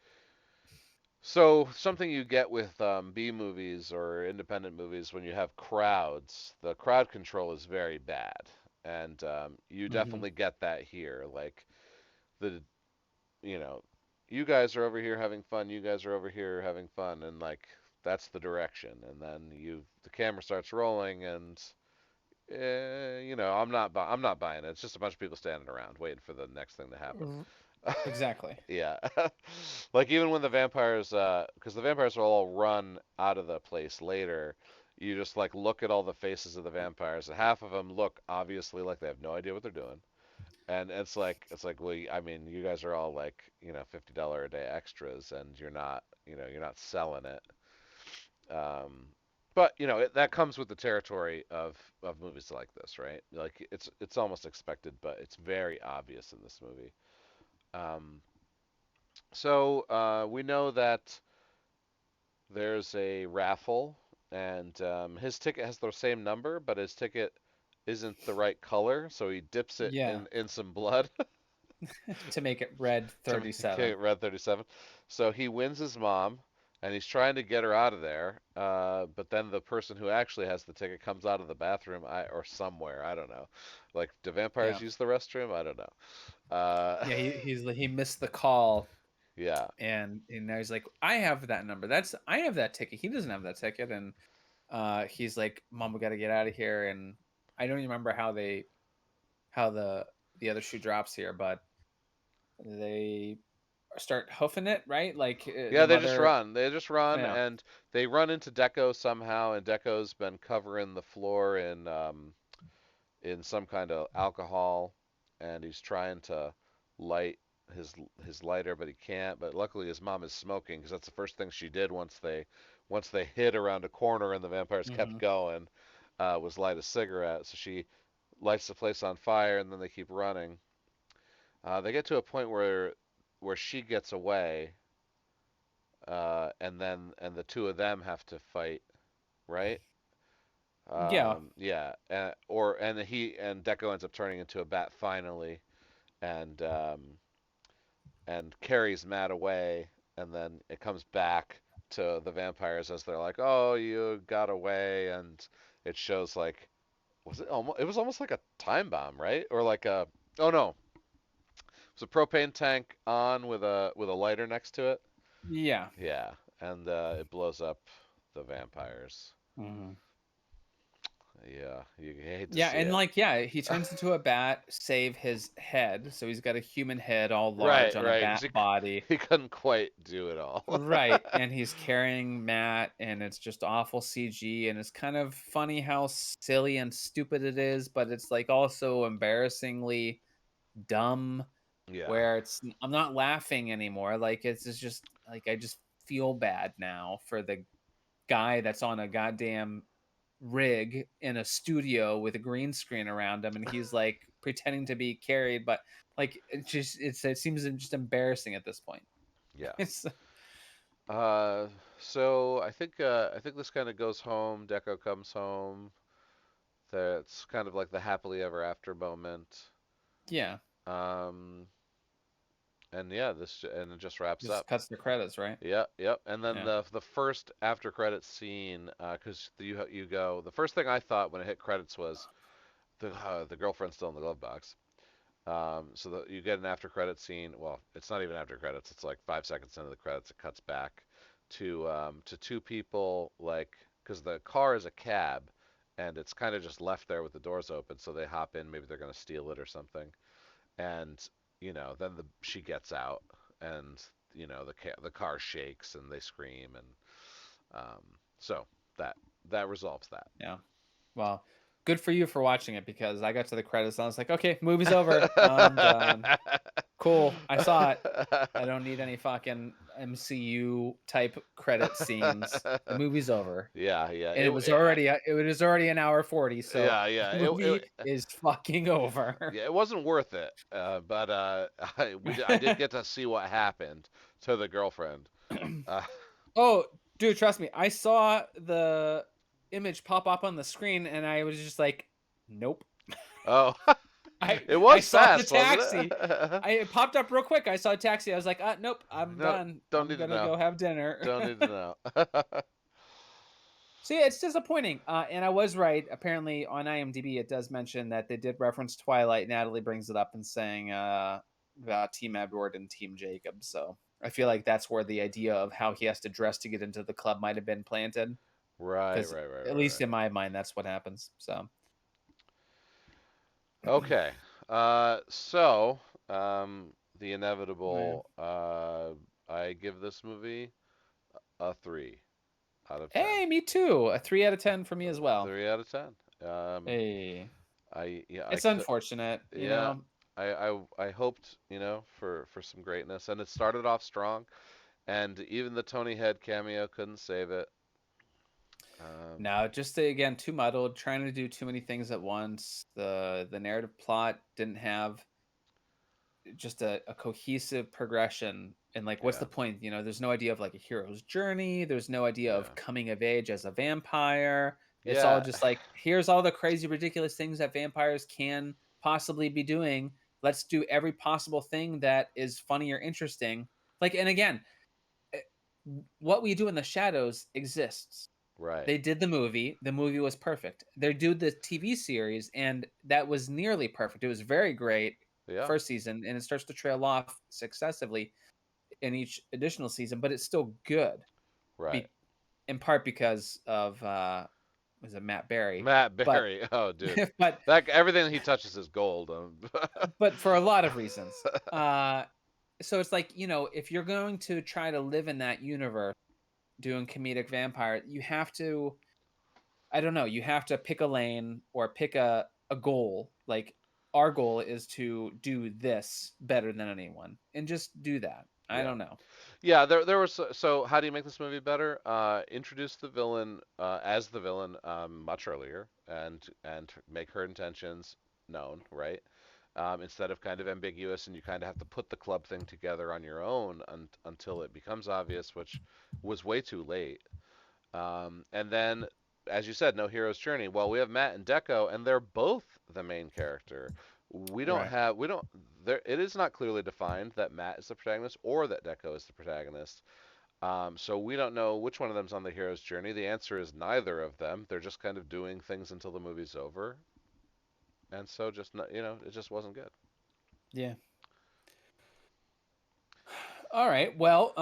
so something you get with B movies or independent movies when you have crowds, the crowd control is very bad, and you Hmm. definitely get that here. Like the you know you guys are over here having fun. You guys are over here having fun, and like that's the direction. And then the camera starts rolling and I'm not buying it. It's just a bunch of people standing around waiting for the next thing to happen. Exactly. Yeah, like even when the vampires, because the vampires will all run out of the place later. You just like look at all the faces of the vampires, and half of them look obviously like they have no idea what they're doing. And it's like, well, I mean, you guys are all like, $50 a day extras, and you're not selling it. Um, but that comes with the territory of movies like this, right? Like it's almost expected, but it's very obvious in this movie. Um, so we know that there's a raffle, and his ticket has the same number, but his ticket isn't the right color, so he dips it Yeah, in some blood to make it red to make 37. it red 37. So he wins his mom, and he's trying to get her out of there. But then the person who actually has the ticket comes out of the bathroom, or somewhere. I don't know. Like, do vampires Yeah, use the restroom? I don't know. Uh, yeah. He missed the call, yeah, and now he's like, I have that number. I have that ticket. He doesn't have that ticket, and he's like, Mom, we got to get out of here. And I don't even remember how the other shoe drops here, but they start hoofing it, right? Like yeah. the They just mother, run. They just run, yeah, and they run into Deco somehow, and Deco's been covering the floor in some kind of alcohol, and he's trying to light his his lighter, but he can't. But luckily, his mom is smoking because that's the first thing she did once they hid around a corner and the vampires kept hmm, going, was light a cigarette. So she lights the place on fire, and then they keep running. They get to a point where she gets away, and the two of them have to fight, right? yeah, Yeah, and Deco ends up turning into a bat finally, and carries Matt away, and then it comes back to the vampires as they're like, "Oh, you got away," and it shows like, it was almost like a time bomb, right? Or like a, oh no, it was a propane tank on with a lighter next to it. yeah. Yeah, and it blows up the vampires. Mhm. Yeah, you hate to Yeah, see and it. like, yeah, he turns into a bat, save his head. So he's got a human head all large Right, on a right, because bat body. he couldn't quite do it all. Right. And he's carrying Matt, and it's just awful CG. And it's kind of funny how silly and stupid it is, but it's like also embarrassingly. dumb, Yeah. where I'm not laughing anymore. Like it's just like I just feel bad now for the guy that's on a goddamn rig in a studio with a green screen around him and he's like pretending to be carried, but like it seems just embarrassing at this point. Yeah. It's Uh, so I think this kind of goes home. Deco comes home. That's kind of like the happily ever after moment. yeah, Um, and yeah, and it just wraps just up. cuts the credits, right? Yep, yep. And then Yeah. the first after credits scene, because you go. The first thing I thought when it hit credits was the girlfriend's still in the glove box. So that you get an after credit scene. Well, it's not even after credits. It's like 5 seconds into the credits. It cuts back to two people, like because the car is a cab, and it's kind of just left there with the doors open. So they hop in. Maybe they're gonna steal it or something. And then she gets out, and the car shakes, and they scream, and so that that resolves that. Yeah. Well, good for you for watching it because I got to the credits and I was like, okay, movie's over. I'm done. Cool. I saw it. I don't need any fucking MCU type credit scenes. The movie's over. Yeah, yeah. And it was already an hour 40, so Yeah, yeah. the movie is fucking over. Yeah, it wasn't worth it. But I did get to see what happened to the girlfriend. Uh, Oh, dude, trust me. I saw the image pop up on the screen and I was just like, nope. oh, I it I was saw the fast, wasn't taxi. it? It popped up real quick. I saw a taxi. I was like, nope, I'm No, done. don't I'm need to gonna know. go have dinner. Don't need to know. So yeah, it's disappointing. And I was right. Apparently on IMDb it does mention that they did reference Twilight. Natalie brings it up and saying about Team Edward and Team Jacob. So I feel like that's where the idea of how he has to dress to get into the club might have been planted. Right, Because right, right, at right, least right. in my mind, that's what happens. So Okay. So the oh, yeah. inevitable. I give this movie a 3 out of 10. Hey, me too. A 3 out of 10 for me as well. 3 out of 10. Um, Hey, I it's could. unfortunate, you Yeah, know. I hoped, for some greatness, and it started off strong, and even the Tony Head cameo couldn't save it. Um, No, just again too muddled, trying to do too many things at once. The narrative plot didn't have just a cohesive progression. And like, what's yeah, the point? There's no idea of like a hero's journey. There's no idea of yeah, coming of age as a vampire. It's all yeah, just like, here's all the crazy, ridiculous things that vampires can possibly be doing. Let's do every possible thing that is funny or interesting. Like, and again, eh, what we do in the shadows exists. right, They did the movie. The movie was perfect. They do the TV series, and that was nearly perfect. It was very great yeah, first season, and it starts to trail off successively in each additional season, but it's still good. right. Be, in part because of was it Matt Berry, Matt but Berry, oh dude, but that everything he touches is gold. but for a lot of reasons. So it's like if you're going to try to live in that universe doing comedic vampire, you have to I don't know. You have to pick a lane or pick a goal. Like our goal is to do this better than anyone, and just do that. I Yeah. don't know. Yeah, there was so how do you make this movie better? Introduce the villain as the villain much earlier and make her intentions known, right? Instead of kind of ambiguous and you kind of have to put the club thing together on your own until it becomes obvious, which was way too late. And then, as you said, no hero's journey. Well, we have Matt and Deco, and they're both the main character. Right. We don't, there, it is not clearly defined that Matt is the protagonist or that Deco is the protagonist. So we don't know which one of them's on the hero's journey. The answer is neither of them. They're just kind of doing things until the movie's over. And so just, it just wasn't good. Yeah. All right. Well,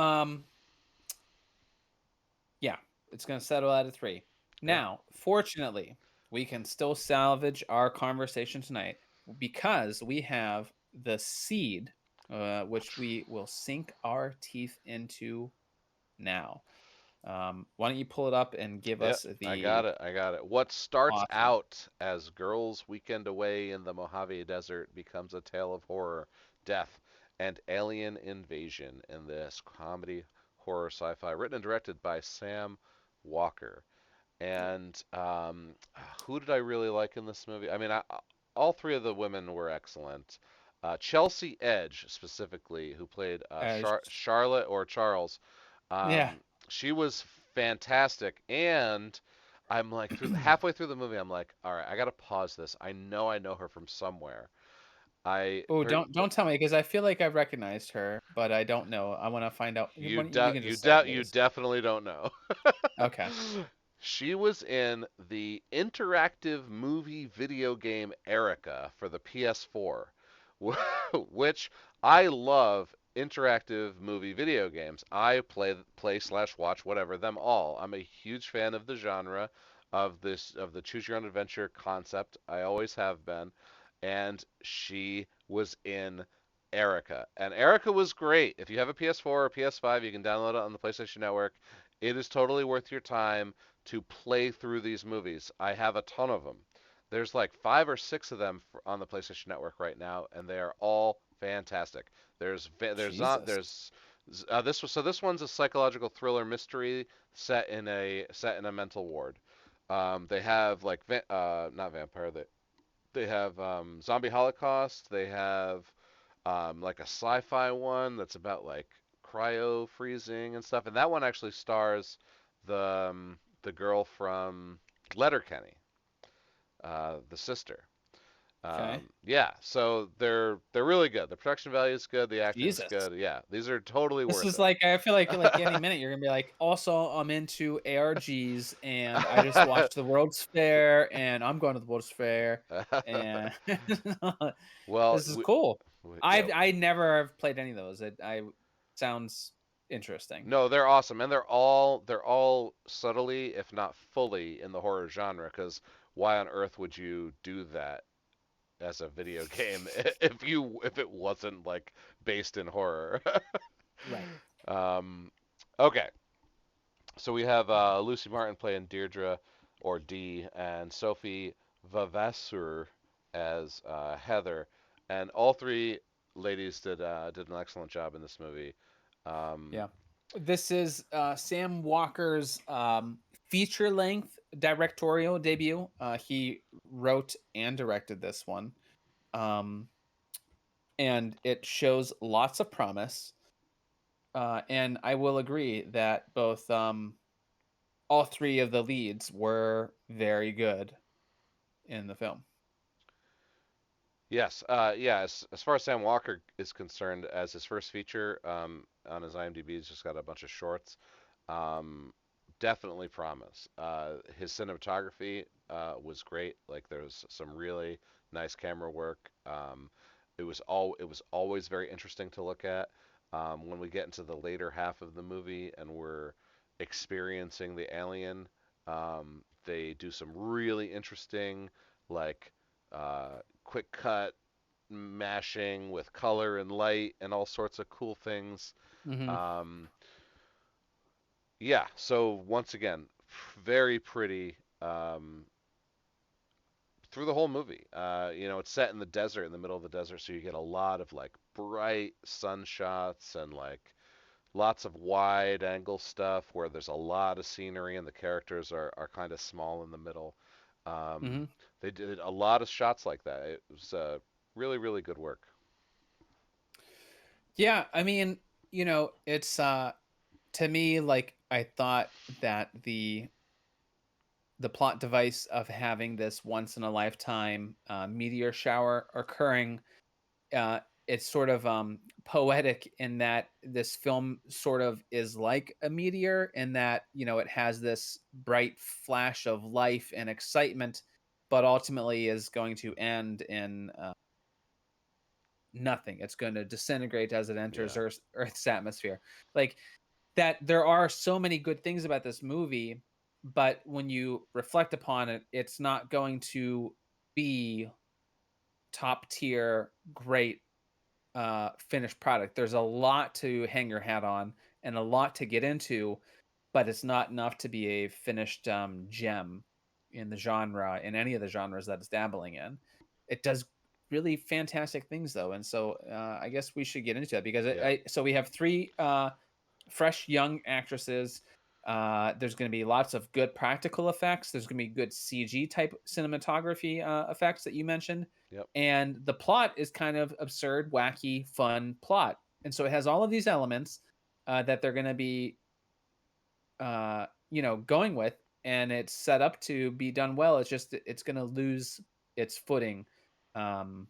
yeah, it's gonna settle out of 3. Okay. Now, fortunately, we can still salvage our conversation tonight because we have the seed, which we will sink our teeth into now. Why don't you pull it up and give Yep, us I got the it. I got it. What starts awesome? out as girls' weekend away in the Mojave Desert becomes a tale of horror, death, and alien invasion in this comedy horror sci-fi written and directed by Sam Walker. And who did I really like in this movie? I mean, all three of the women were excellent. Chelsea Edge, specifically, who played As Charlotte or Charles, yeah, she was fantastic. And I'm like, halfway through the movie, I'm like, all right, I gotta pause this. I know her from somewhere. I oh, there, don't tell me because I feel like I've recognized her, but I don't know. I want to find out. You can just say it, you please. definitely don't know. Okay. She was in the interactive movie video game Erica for the PS4, which I love interactive movie video games. I play slash watch whatever them all. I'm a huge fan of the genre of the choose your own adventure concept. I always have been, and she was in Erica. And Erica was great. If you have a PS4 or PS5, you can download it on the PlayStation Network. It is totally worth your time to play through these movies. I have a ton of them. There's like 5 or 6 of them on the PlayStation Network right now, and they are all fantastic. There's not Jesus. there's this one's a psychological thriller mystery set in a mental ward. They have like not vampire. They have zombie holocaust. They have like a sci-fi one that's about like cryo freezing and stuff. And that one actually stars the girl from Letterkenny, the sister. Okay. Yeah, so they're really good. The production value is good. The acting's Jesus. good. Yeah, these are totally This worth is it. like I feel like any minute you're gonna be like, also I'm into ARGs and I just watched the World's Fair and I'm going to the World's Fair and Well, this is cool. yeah, I never have played any of those. I sounds interesting. no, they're awesome, and they're all subtly, if not fully, in the horror genre. Because why on earth would you do that as a video game if it wasn't like based in horror? Right. um, okay, so we have Lucy Martin playing Deirdre or Dee, and Sophie Vavasseur as Heather, and all three ladies did an excellent job in this movie. Um, Yeah. This is Sam Walker's feature length directorial debut. He wrote and directed this one. Um, and it shows lots of promise. And I will agree that both all three of the leads were very good in the film. Yes, yeah. As far as Sam Walker is concerned, as his first feature on his IMDb, he's just got a bunch of shorts. Um, Definitely promise. His cinematography was great. Like there's some really nice camera work. It was always very interesting to look at. When we get into the later half of the movie and we're experiencing the alien, they do some really interesting like quick cut mashing with color and light and all sorts of cool things. Hmm. Um, yeah, so once again, very pretty through the whole movie. It's set in the desert, in the middle of the desert, so you get a lot of like bright sun shots and like lots of wide angle stuff where there's a lot of scenery and the characters are kind of small in the middle. Um, Hmm. they did a lot of shots like that. It was really, really good work. Yeah, I mean, it's to me like I thought that the plot device of having this once in a lifetime meteor shower occurring, uh, it's sort of poetic in that this film sort of is like a meteor in that it has this bright flash of life and excitement, but ultimately is going to end in nothing. It's going to disintegrate as it enters Yeah. Earth's atmosphere. Like that, there are so many good things about this movie, but when you reflect upon it, it's not going to be top tier, great finished product. There's a lot to hang your hat on and a lot to get into. but it's not enough to be a finished gem in the genre, in any of the genres that it's dabbling in. It does really fantastic things though, and so I guess we should get into it because Yeah. so we have three fresh young actresses. There's going to be lots of good practical effects. There's going to be good CG type cinematography effects that you mentioned, Yep. and the plot is kind of absurd, wacky, fun plot, and so it has all of these elements that they're going to be going with, and it's set up to be done well. It's just it's going to lose its footing um,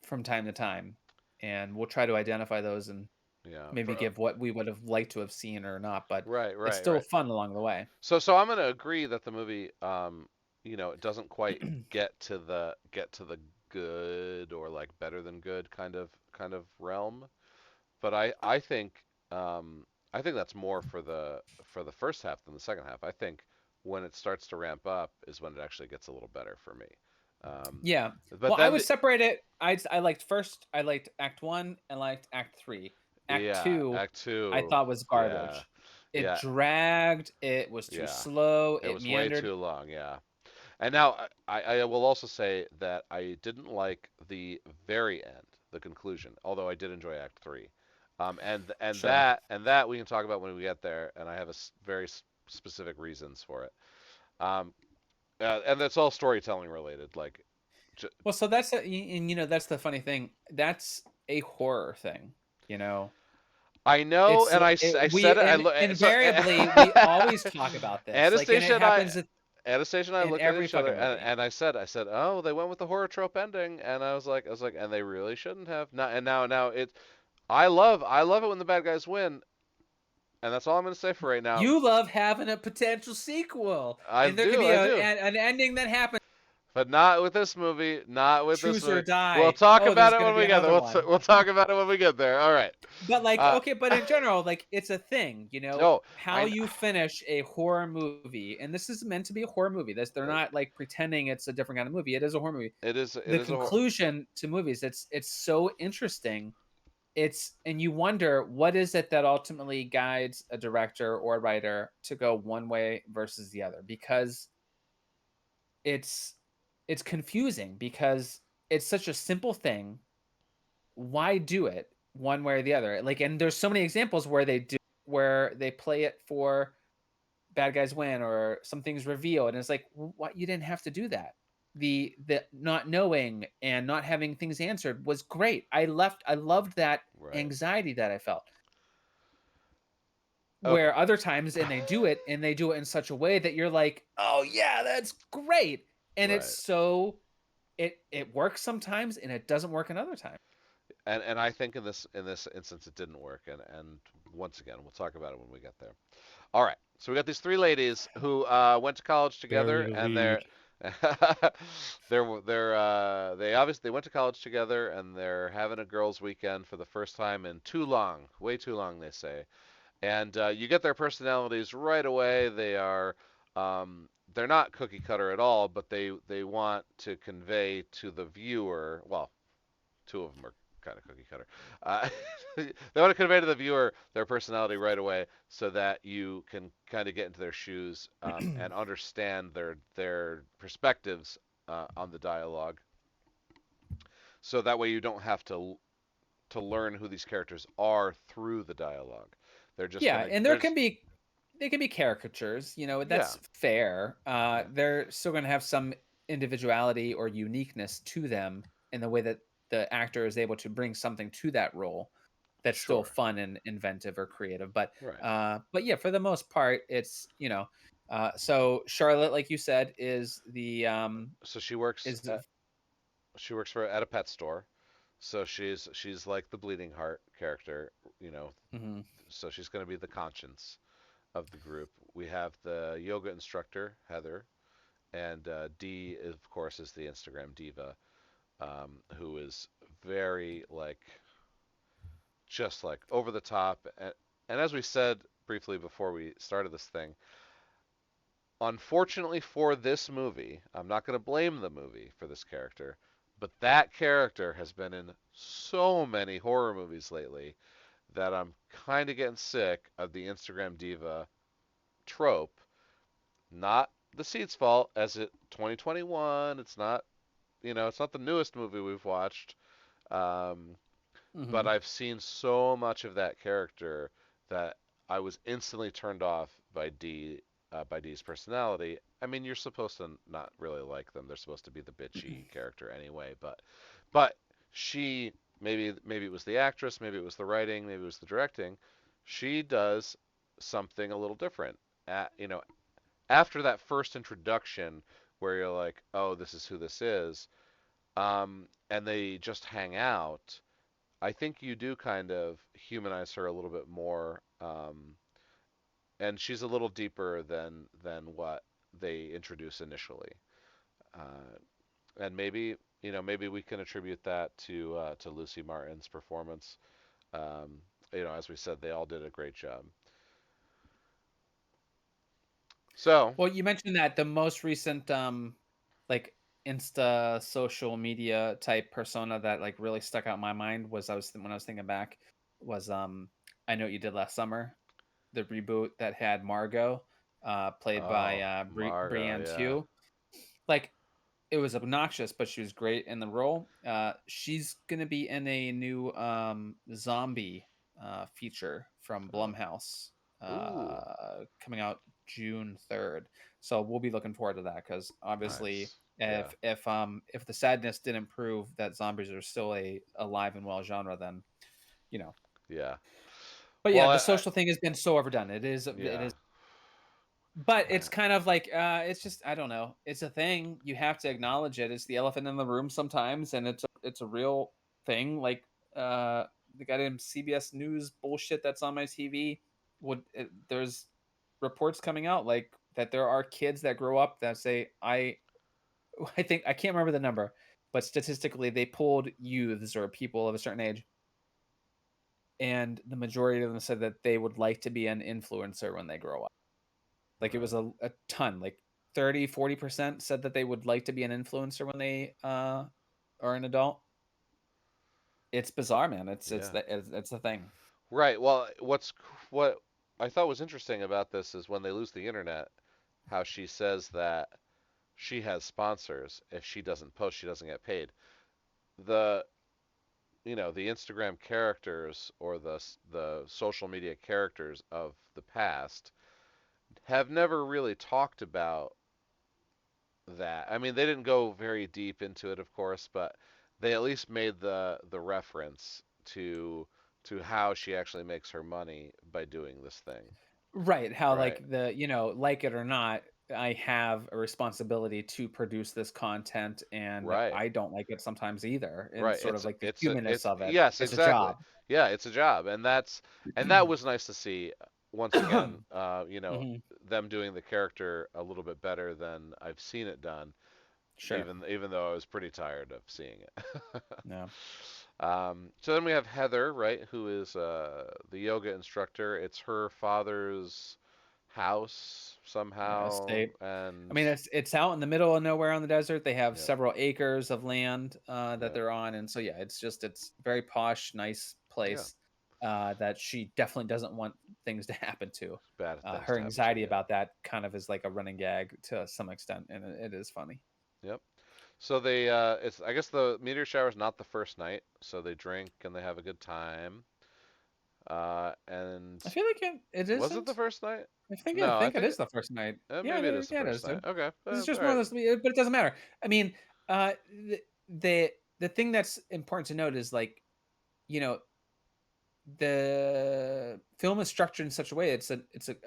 from time to time, and we'll try to identify those and Yeah. maybe give what we would have liked to have seen or not. But Right, it's right, still right. fun along the way. So I'm gonna agree that the movie, it doesn't quite get to the good or like better than good kind of realm. But um, I think that's more for the first half than the second half. I think when it starts to ramp up is when it actually gets a little better for me. Um, Yeah. but Well, I then would the, separate it. I liked first. I liked Act One and liked Act Three. Act yeah, Two, Act I Two, thought was yeah, garbage. It yeah, dragged. It was too yeah. slow. It It was way meandered. too long, yeah. And now I will also say that I didn't like the very end, the conclusion, although I did enjoy Act Three. Sure. And that we can talk about when we get there, and I have very specific reasons for it. Um, and that's all storytelling related. Like, j- Well, so that's and that's the funny thing. That's a horror thing. You know, I know, and I we said it. and So invariably we always talk about this. Like, and it Anastasia and happens Anastasia and I in looked at every each other, fucking movie. and I said, "Oh, they went with the horror trope ending," and I was like, and they really shouldn't have. Not, and now it. I love it when the bad guys win, and that's all I'm gonna say for right now. You love having a potential sequel, and there could be I a do, an ending that happens. but not with this movie. Not with this Choose or movie. We'll die. talk Oh, about there's it gonna when be we get there. another one. We'll talk about it when we get there. All right. But like, Uh, okay, but in general, like it's a thing, no, how you finish a horror movie, and this is meant to be a horror movie. This they're uh, not like pretending it's a different kind of movie. It is a horror movie. it The is a conclusion to movies, it's so interesting. It's and you wonder what is it that ultimately guides a director or a writer to go one way versus the other because it's it's confusing because it's such a simple thing. Why do it one way or the other? Like, and there's so many examples where where they play it for bad guys win or something's revealed, and it's like, what? You didn't have to do that. The not knowing and not having things answered was great. I loved that right. anxiety that I felt. Okay. Where other times, and they do it in such a way that you're like, oh yeah, that's great, and it's Right. so it works sometimes and it doesn't work in other times. And I think in this instance it didn't work. And once again, we'll talk about it when we get there. All right. So we got these three ladies who went to college Bury together, the and lead. they obviously they went to college together, and they're having a girls' weekend for the first time in too long, way too long, they say. And you get their personalities right away. They're not cookie cutter at all, but they want to convey to the viewer. Well, two of them are kind of cookie cutter. Uh, they want to convey to the viewer their personality right away, so that you can kind of get into their shoes and understand their perspectives on the dialogue. So that way you don't have to learn who these characters are through the dialogue. They're just Yeah, gonna and there there's can be they can be caricatures, yeah that's fair. yeah They're still going to have some individuality or uniqueness to them in the way that the actor is able to bring something to that role that's still sure fun and inventive or creative. right. But yeah, for the most part, it's so Charlotte, like you said, So is the she works for at a pet store. So she's like the bleeding heart character, you know. mhm. So she's going to be the conscience of the group. We have the yoga instructor Heather, and Dee, of course, is the Instagram diva, who is very like just like over the top. And as we said briefly before we started this thing, unfortunately for this movie, I'm not going to blame the movie for this character, but that character has been in so many horror movies lately that I'm kind of getting sick of the Instagram diva trope. Not the seed's fault, as it 2021. It's not, it's not the newest movie we've watched. Um, but Hmm. I've seen so much of that character that I was instantly turned off by Dee's personality. I mean, you're supposed to not really like them. They're supposed to be the bitchy character anyway, but she, maybe it was the actress, maybe it was the writing, maybe it was the directing. She does something a little different. After that first introduction where you're like, "Oh, this is who this is." And they just hang out. I think you do kind of humanize her a little bit more, and she's a little deeper than what they introduce initially. Uh, and maybe we can attribute that to Lucy Martin's performance. Um, as we said, they all did a great job. So, Well, you mentioned that the most recent like Insta social media type persona that like really stuck out in my mind was when I was thinking back was I Know What You Did Last Summer, the reboot that had Margot, played by oh, Margot, Brienne yeah, Tew. Like, it was obnoxious, but she was great in the role. She's gonna be in a new zombie feature from oh, Blumhouse, ooh, coming out June 3rd. So we'll be looking forward to that because obviously, nice, yeah, if the sadness didn't prove that zombies are still a alive and well genre, then you know. yeah. But yeah, Well, the social thing has been so overdone. It yeah, is, but I, it's kind of like, it's just I don't know. It's a thing. You have to acknowledge it. It's the elephant in the room sometimes, and it's a real thing. Like, uh, the goddamn CBS News bullshit that's on my TV. There's reports coming out like that there are kids that grow up that say I think I can't remember the number, but statistically they polled youths or people of a certain age, and the majority of them said that they would like to be an influencer when they grow up. Like, it was right, a ton, like 30-40% said that they would like to be an influencer when they, are an adult. It's bizarre, man. yeah. It's a thing. Right. Well, what I thought was interesting about this is when they lose the internet, how she says that she has sponsors. If she doesn't post, she doesn't get paid. The the Instagram characters or the social media characters of the past have never really talked about that. I mean, they didn't go very deep into it, of course, but they at least made the reference to how she actually makes her money by doing this thing. Right, how, Right. like, like it or not, I have a responsibility to produce this content, and Right. I don't like it sometimes either, and Right. sort of like the It's humanness of it. yes, It's a exactly. job. Yeah, it's a job, and that was nice to see. Once again, Mhm. them doing the character a little bit better than I've seen it done, Sure. even though I was pretty tired of seeing it. Yeah. So then we have Heather, right, who is the yoga instructor. It's her father's house Yeah, somehow, estate. I and mean, it's out in the middle of nowhere on the desert. They have yep, several acres of land, that yep, they're on, and so yeah, it's very posh, nice yeah. place, that she definitely doesn't want things to happen to. Bad things Her to happen to, anxiety yeah. about that kind of is like a running gag to some extent, and it is funny. Yep. So it's I guess the meteor shower is not the first night, so they drink and they have a good time. And I feel like it was it the isn't. first night? I No, I think it think is the first night. Yeah, maybe it is the yeah, it first is. night. Okay, It's all just one right, of those, but it doesn't matter. I mean, the the thing that's important to note is like, you know, the film is structured in such a way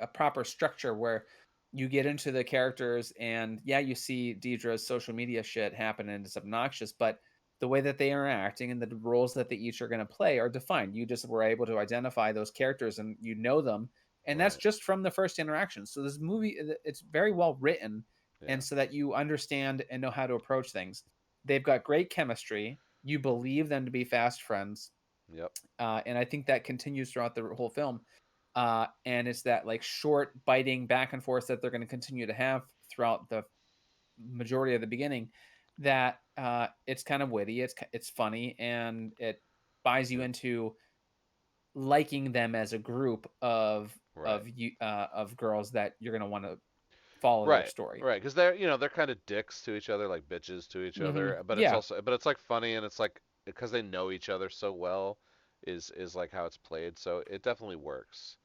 a proper structure where you get into the characters, and yeah, you see Deidre's social media shit happen and it's obnoxious, but the way that they are acting and the roles that they each are going to play are defined. You just were able to identify those characters and you know them, and that's right, just from the first interaction. So this movie, it's very well written, yeah, and so that you understand and know how to approach things. They've got great chemistry. You believe them to be fast friends, yep, and I think that continues throughout the whole film. And it's that like short, biting back and forth that they're going to continue to have throughout the majority of the beginning. That it's kind of witty, it's funny, and it buys you yep, into liking them as a group of Right. of girls that you're gonna want to follow their Right. story. Right. Because they're kind of dicks to each other, like bitches to each other. But it's Yeah, also, but it's like funny, and it's like because they know each other so well, is like how it's played. So it definitely works.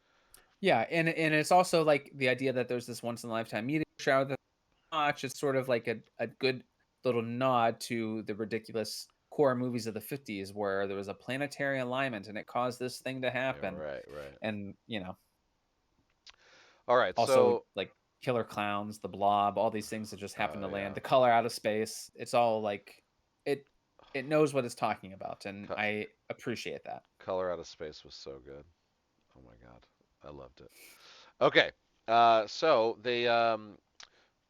yeah, and it's also like the idea that there's this once in a lifetime meteor shower that I watch. It's sort of like a good little nod to the ridiculous core movies of the 50s where there was a planetary alignment and it caused this thing to Yeah. happen. Right. Right. And All right. also So like killer clowns, the blob, all these things that just happen oh to land, yeah. the color out of space. It's all like it it knows what it's talking about, and Co- I appreciate that. Color Out of Space was so good. Oh my god, I loved it. Okay. So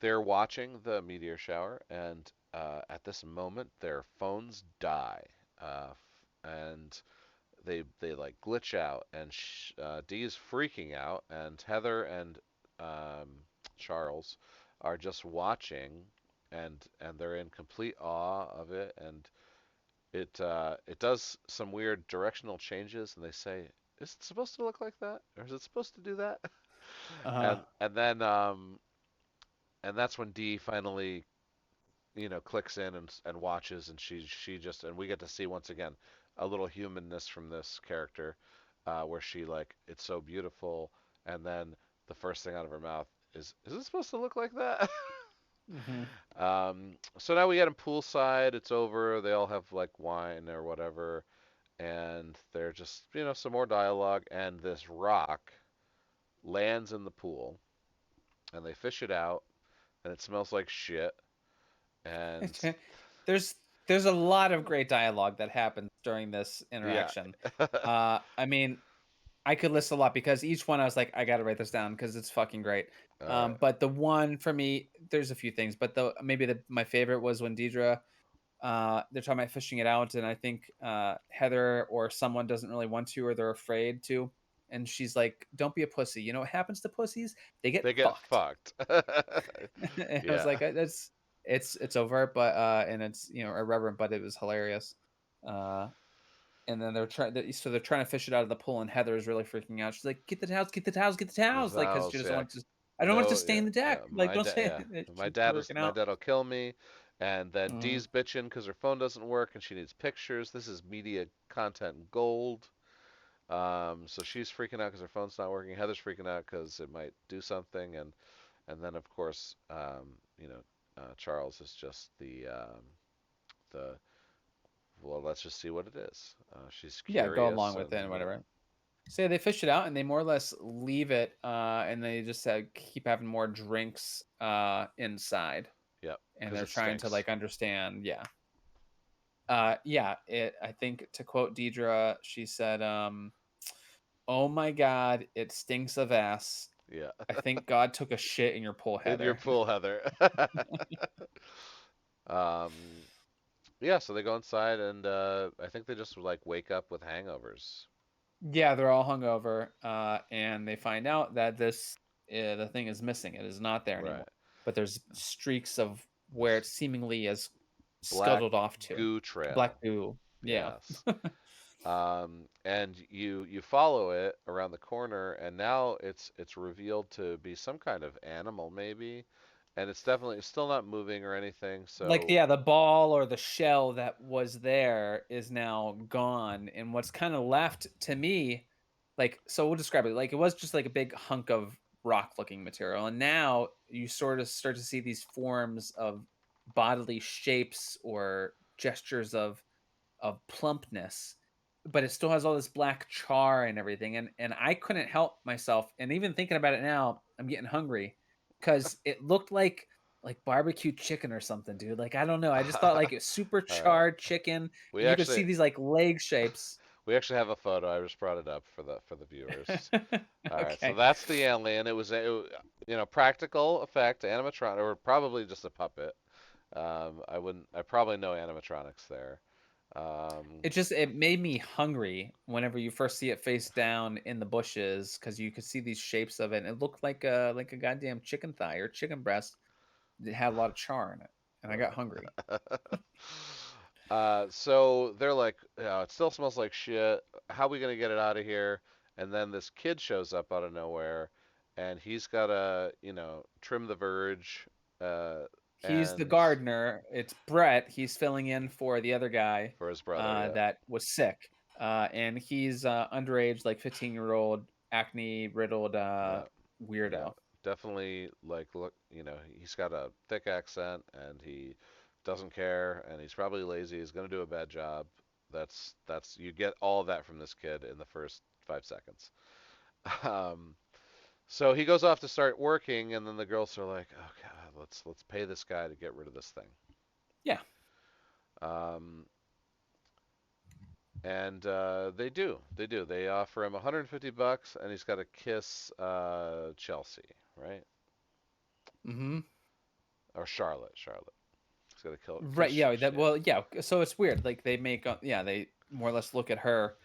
they're watching the meteor shower, and at this moment, their phones die, and they like glitch out, and Dee is freaking out, and Heather and um, Charles are just watching, and they're in complete awe of it, and it does some weird directional changes, and they say, "Is it supposed to look like that, or is it supposed to do that?" Uh And then that's when Dee finally clicks in and watches, and she just, and we get to see once again a little humanness from this character, where she, like, it's so beautiful, and then the first thing out of her mouth is it supposed to look like that? hmm So now we get them poolside. It's over. They all have like wine or whatever, and they're just some more dialogue, and this rock lands in the pool, and they fish it out, and it smells like shit, and there's there's a lot of great dialogue that happens during this yeah. interaction. I mean, I could list a lot because each one I was like, I gotta write this down because it's fucking great. All right. But the one for me, there's a few things, but maybe my favorite was when Deidre, they're talking about fishing it out, and I think Heather or someone doesn't really want to, or they're afraid to, and she's like, "Don't be a pussy. You know what happens to pussies? They get They get fucked." fucked. And I was Yeah. like, that's it's overt, but and it's irreverent, but it was hilarious. Uh, and then so they're trying to fish it out of the pool, and Heather is really freaking out. She's like, "Get the towels, get the towels, get the The towels!" Like, because she vows, doesn't yeah. want to. I don't want it to No, stain yeah, the deck. yeah. Like, don't say Yeah. it. My She's dad is freaking my out. dad'll kill me, and then Mhm. Dee's bitching because her phone doesn't work and she needs pictures. This is media content gold. So she's freaking out because her phone's not working. Heather's freaking out because it might do something, and then of course, Charles is just the well, let's just see what it is. She's Yeah, go curious, along with it and and whatever. So yeah, they fish it out and they more or less leave it, and they just keep having more drinks inside, yep, and because they're it trying to stinks. like understand. Yeah, yeah. I think to quote Deidre, she said, "Oh my God, it stinks of ass. Yeah, I think God took a shit in your pool, in your Heather." pool, Heather. um, yeah, so they go inside, and I think they just like wake up with hangovers. Yeah, they're all hungover, and they find out that the thing is missing. It is not there anymore. Right. But there's streaks of where This it seemingly is black scuttled off to. goo Black trail. goo. Yeah. Yes. And you follow it around the corner, and now it's revealed to be some kind of animal, maybe, and it's definitely still not moving or anything. Like, So yeah, the ball or the shell that was there is now gone, and what's kinda left to me, like, so we'll describe it, like, it was just like a big hunk of rock-looking material, and now you sort of start to see these forms of bodily shapes or gestures of plumpness, but it still has all this black char and everything, and I couldn't help myself, and even thinking about it now, I'm getting hungry because it looked like barbecue chicken or something, dude. Like, I don't know. I just thought like it's super all right, charred chicken, we and you could see actually these like leg shapes. we actually have a photo. I just brought it up for the viewers. All right, so Okay. that's the alien. Practical effect, animatronic, or probably just a puppet. I probably know animatronics there. Um, It made me hungry whenever you first see it face down in the bushes because you could see these shapes of it. And it looked like a goddamn chicken thigh or chicken breast. It had a lot of char in it, and I got hungry. right. So they're like, it still smells like shit. How are we gonna get it out of here? and then this kid shows up out of nowhere, and he's got to, trim the verge, uh, He's the and gardener. It's Brett. He's filling in for the other guy for his brother, yeah, that was sick. And he's underage, like 15-year-old, acne riddled yeah, yeah, weirdo. definitely like look, he's got a thick accent and he doesn't care and he's probably lazy. He's gonna do a bad job. That's you get all of that from this kid in the first 5 seconds. Um, so he goes off to start working, and then the girls are like, "Oh God, let's pay this guy to get rid of this thing." Yeah. Um, and they do. They offer him 150 bucks, and he's got to kiss Chelsea, right? Mm-hmm. Or Charlotte. Charlotte. He's got to Right. kiss. Yeah. That. Yeah. Well. Yeah. So it's weird. Like they make. Yeah. They more or less look at her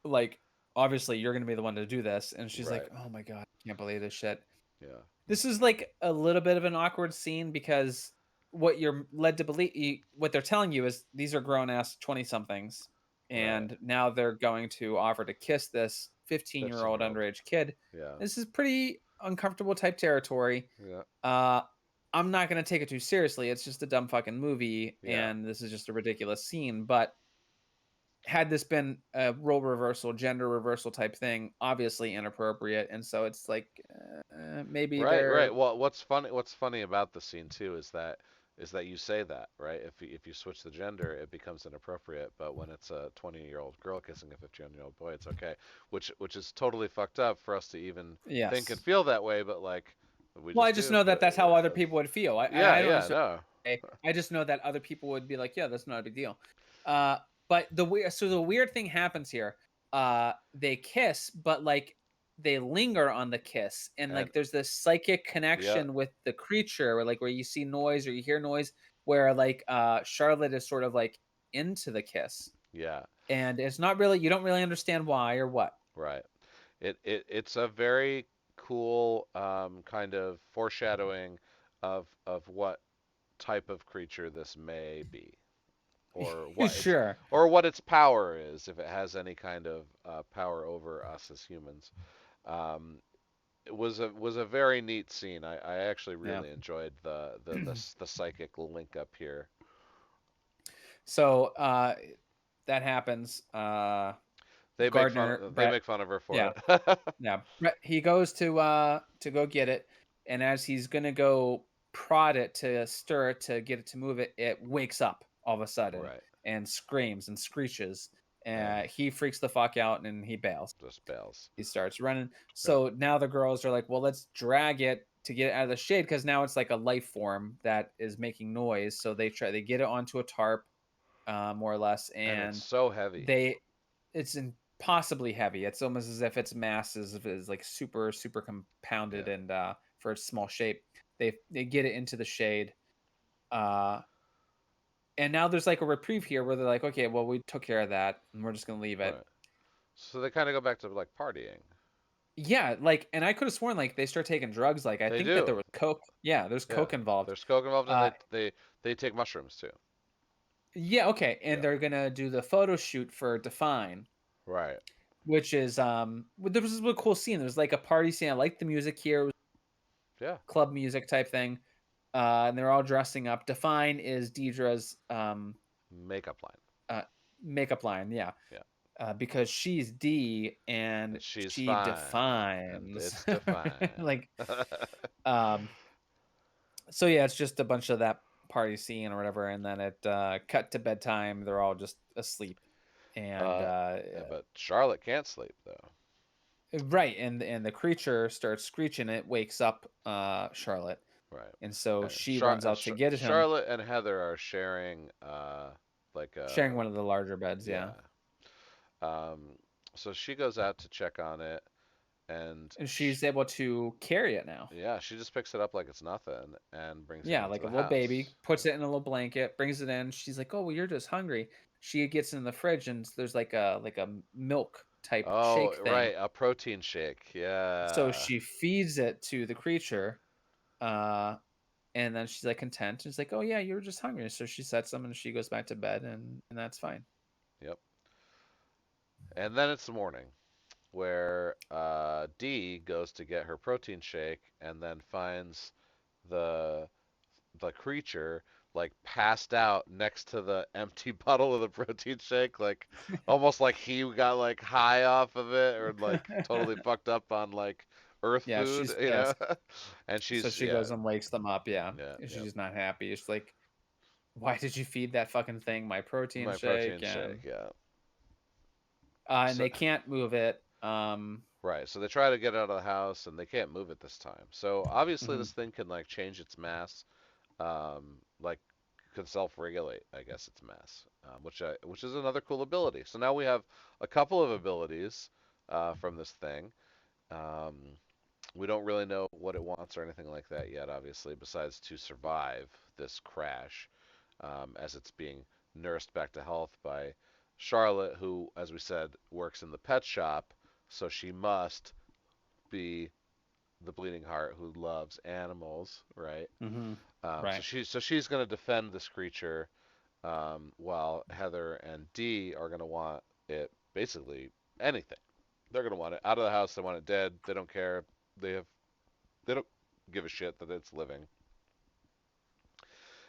like, obviously you're gonna be the one to do this, and she's like, Right. oh my god, I can't believe this shit. Yeah. This is like a little bit of an awkward scene because what you're led to believe, what they're telling you is these are grown ass 20 somethings, Right. and now they're going to offer to kiss this 15-year-old 15-year-old. underage kid. Yeah. This is pretty uncomfortable type territory. Yeah. Uh, I'm not going to take it too seriously. It's just a dumb fucking movie, Yeah. and this is just a ridiculous scene. But had this been a role reversal, gender reversal type thing, obviously inappropriate, and so it's like maybe Right, they're right. Well, what's funny about the scene too is that you say that, right? If you switch the gender, it becomes inappropriate, but when it's a 20-year-old girl kissing a 15-year-old boy, it's okay. Which is totally fucked up for us to even think and yes. feel that way, but like we Well, I just just do. know that But that's how other people would feel. yeah, I don't yeah, necessarily. no. I just know that other people would be like, yeah, that's not a big deal. Uh, but the weird thing happens here. They kiss, but like they linger on the kiss, and And like there's this psychic yeah, connection with the creature, where you see noise or you hear noise, where like Charlotte is sort of like into the kiss, yeah, and it's not really, you don't really understand why or what. right. It's a very cool kind of foreshadowing of what type of creature this may be. or what its Sure. or what its power is, if it has any kind of power over us as humans. Um, it was a very neat scene. I actually Yeah. really enjoyed the psychic link up here. So that happens. Gardner They Brett. make fun of her for Yeah. it. Yeah. Brett, he goes to go get it, and as he's gonna go prod it to stir it to get it to move it, it wakes up all of a sudden Right, and screams and screeches. and He freaks the fuck out and he bails. just bails. He starts running. Yeah, So now the girls are like, well, let's drag it to get it out of the shade, because now it's like a life form that is making noise. So they get it onto a tarp, more or less, and it's and so heavy. they it's impossibly heavy. It's almost as if its mass is like super super compounded, Yeah, and for its small shape, they get it into the shade. Uh, and now there's like a reprieve here where they're like, okay, well, we took care of that, and we're just gonna leave it. right. So they kind of go back to like partying. Yeah, like, and I could have sworn like they start taking drugs. Like I They think that there do. was coke. Yeah, there's Yeah, coke involved. there's coke involved, and Uh, they take mushrooms too. yeah, okay, and Yeah, they're gonna do the photo shoot for Define, right. which is there was this really cool scene. There was like a party scene. I like the music here. It was Yeah, club music type thing. And they're all dressing up. Define is Deidre's makeup line. uh, makeup line, yeah, Yeah. because she's D and And she's she fine, and defines. it's divine. Like, um, so yeah, it's just a bunch of that party scene or whatever, and then it cut to bedtime. They're all just asleep, and uh, but Charlotte can't sleep though. right, and the creature starts screeching. It wakes up Charlotte, Right. and so And she runs out to get him, Charlotte and Heather are sharing like sharing one of the larger beds. Yeah. yeah. Um, so she goes out to check on it, and And she's able to carry it now. yeah, she just picks it up like it's nothing and brings it Yeah, into like a the little baby, house. puts it in a little blanket, brings it in. She's like, "Oh, well, you're just hungry." She gets in the fridge, and there's like a milk type Oh, shake thing. right, a protein shake. So Yeah. she feeds it to the creature, uh, and then she's like content. She's like, "Oh yeah, you were just hungry." So she sets them, and she goes back to bed, and that's fine. Yep. And then it's the morning. where D goes to get her protein shake and then finds the the creature like passed out next to the empty bottle of the protein shake, like almost like he got like high off of it or like totally fucked up on like earth Yeah, food, she's you know? pissed. And So she's she yeah, goes and wakes them up, yeah. yeah, yeah. She's not happy. It's like, "Why did you feed that fucking thing my protein My shake?" protein shake, yeah. And So they can't move it. right, so they try to get out of the house and they can't move it this time. So obviously Mhm, this thing can like change its mass, like can self-regulate, I guess its mass, which is another cool ability. So now we have a couple of abilities from this thing. Um, we don't really know what it wants or anything like that yet, obviously, besides to survive this crash, as it's being nursed back to health by Charlotte, who, as we said, works in the pet shop, so she must be the bleeding heart who loves animals, right? mhm. So Right. she's going to defend this creature, while Heather and Dee are going to want it basically anything. They're going to want it out of the house. They want it dead. They don't care. They have they don't give a shit that it's living,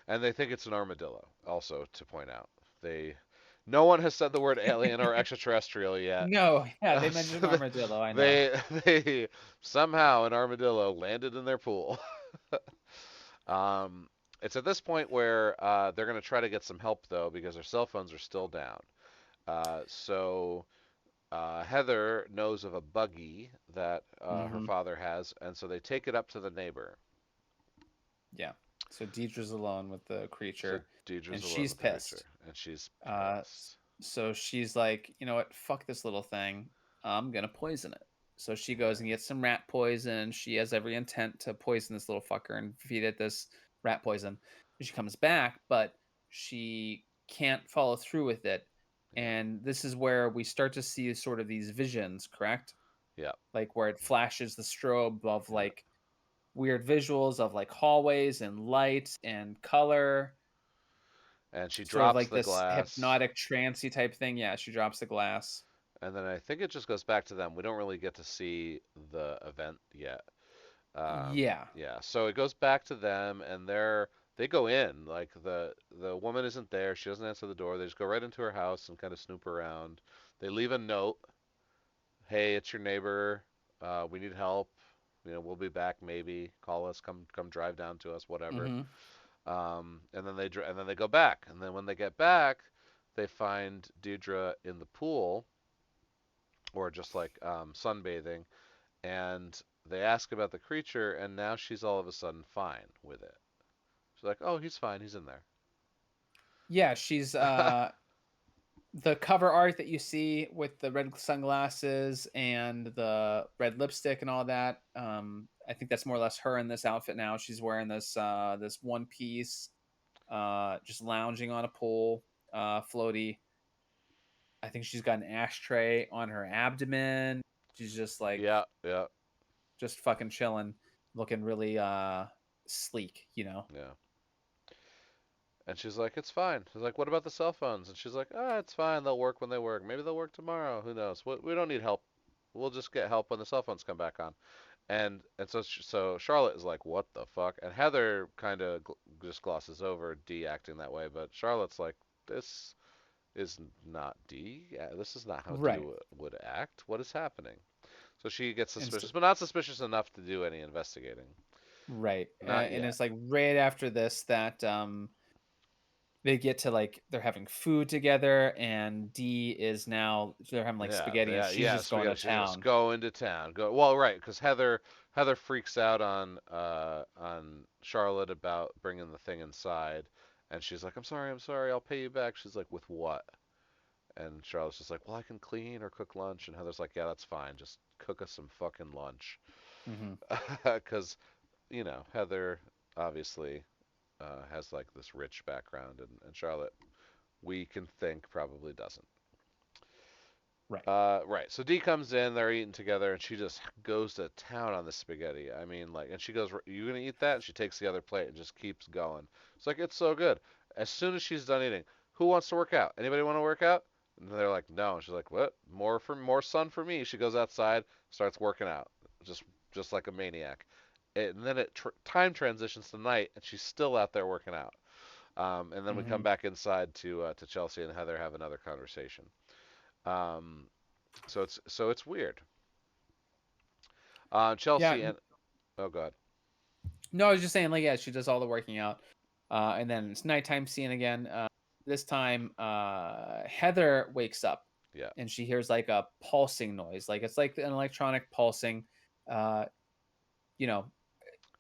and they think it's an armadillo. Also, to point out, they no one has said the word alien or extraterrestrial yet. No, yeah, they mentioned So armadillo, I know. they somehow an armadillo landed in their pool. Um, it's at this point where they're going to try to get some help though because their cell phones are still down. So Heather knows of a buggy that her Mhm. father has, and so they take it up to the neighbor. Yeah. So Deidre's alone with the So creature, and Deidre's alone she's with the creature, pissed. and she's S pissed. so she's like, "You know what? Fuck this little thing. I'm gonna poison it." So she goes and Right. gets some rat poison. She has every intent to poison this little fucker and feed it this rat poison. She comes back, but she can't follow through with it. Yeah. And this is where we start to see sort of these visions, correct? Yeah. Like where it flashes the strobe of Yeah. like weird visuals of like hallways and light and color, And she sort of drops like the this glass, hypnotic trancey type thing. Yeah, she drops the glass. and then I think it just goes back to them. We don't really get to see the event yet. Yeah. Yeah. So it goes back to them, and they go in. Like the woman isn't there. She doesn't answer the door. They just go right into her house and kind of snoop around. They leave a note. Hey, it's your neighbor. We need help. We'll be back. Maybe call us. Come drive down to us. Whatever. Mhm. And then they go back. And then when they get back, they find Deirdre in the pool or just like sunbathing, and they ask about the creature, and now she's all of a sudden fine with it. She's like, "Oh, he's fine. He's in there." Yeah, she's the cover art that you see with the red sunglasses and the red lipstick and all that. I think that's more or less her in this outfit now. She's wearing this one piece, just lounging on a pool, floaty. I think she's got an ashtray on her abdomen. She's just like Yeah, yeah, just fucking chilling, looking really sleek, you know. yeah. And she's like, "It's fine." She's like, "What about the cell phones?" And she's like, "Ah, it's fine. They'll work when they work. Maybe they'll work tomorrow. Who knows? We don't need help. We'll just get help when the cell phones come back on." And so Charlotte is like, "What the fuck?" And Heather kind of just glosses over D acting that way, but Charlotte's like, "This is not D. Yeah, this is not how D Right. would act. What is happening?" So she gets And so, suspicious, but not suspicious enough to do any investigating. right. Not And yet. it's like right after this that they get to like they're having food together and D is now they're having like Yeah, spaghetti and yeah, she's yeah. just going to Spaghetti. She's just town. go into town. Go. Well, right, because Heather freaks out on Charlotte about bringing the thing inside, and she's like, I'm sorry, I'll pay you back." She's like, "With what?" And Charlotte's just like, "Well, I can clean or cook lunch." And Heather's like, "Yeah, that's fine. Just cook us some fucking lunch," Hmm. because Heather obviously has like this rich background, and Charlotte, we can think, probably doesn't. Right. Right. So D comes in, they're eating together, and she just goes to town on the spaghetti. I mean, like, and she goes, "You gonna eat that?" And she takes the other plate and just keeps going. It's like it's so good. As soon as she's done eating, who wants to work out? Anybody want to work out? And they're like, no. And she's like, what? More sun for me. She goes outside, starts working out, just just like a maniac. And then time transitions to night, and she's still out there working out. And then we come Hmm. back inside to Chelsea and Heather have another conversation. Um, so it's weird. Yeah. Chelsea and oh god, No, I was just saying, like, yeah, she does all the working out, and then it's nighttime scene again. This time, Heather wakes up yeah, and she hears like a pulsing noise, like it's like an electronic pulsing. Uh, you know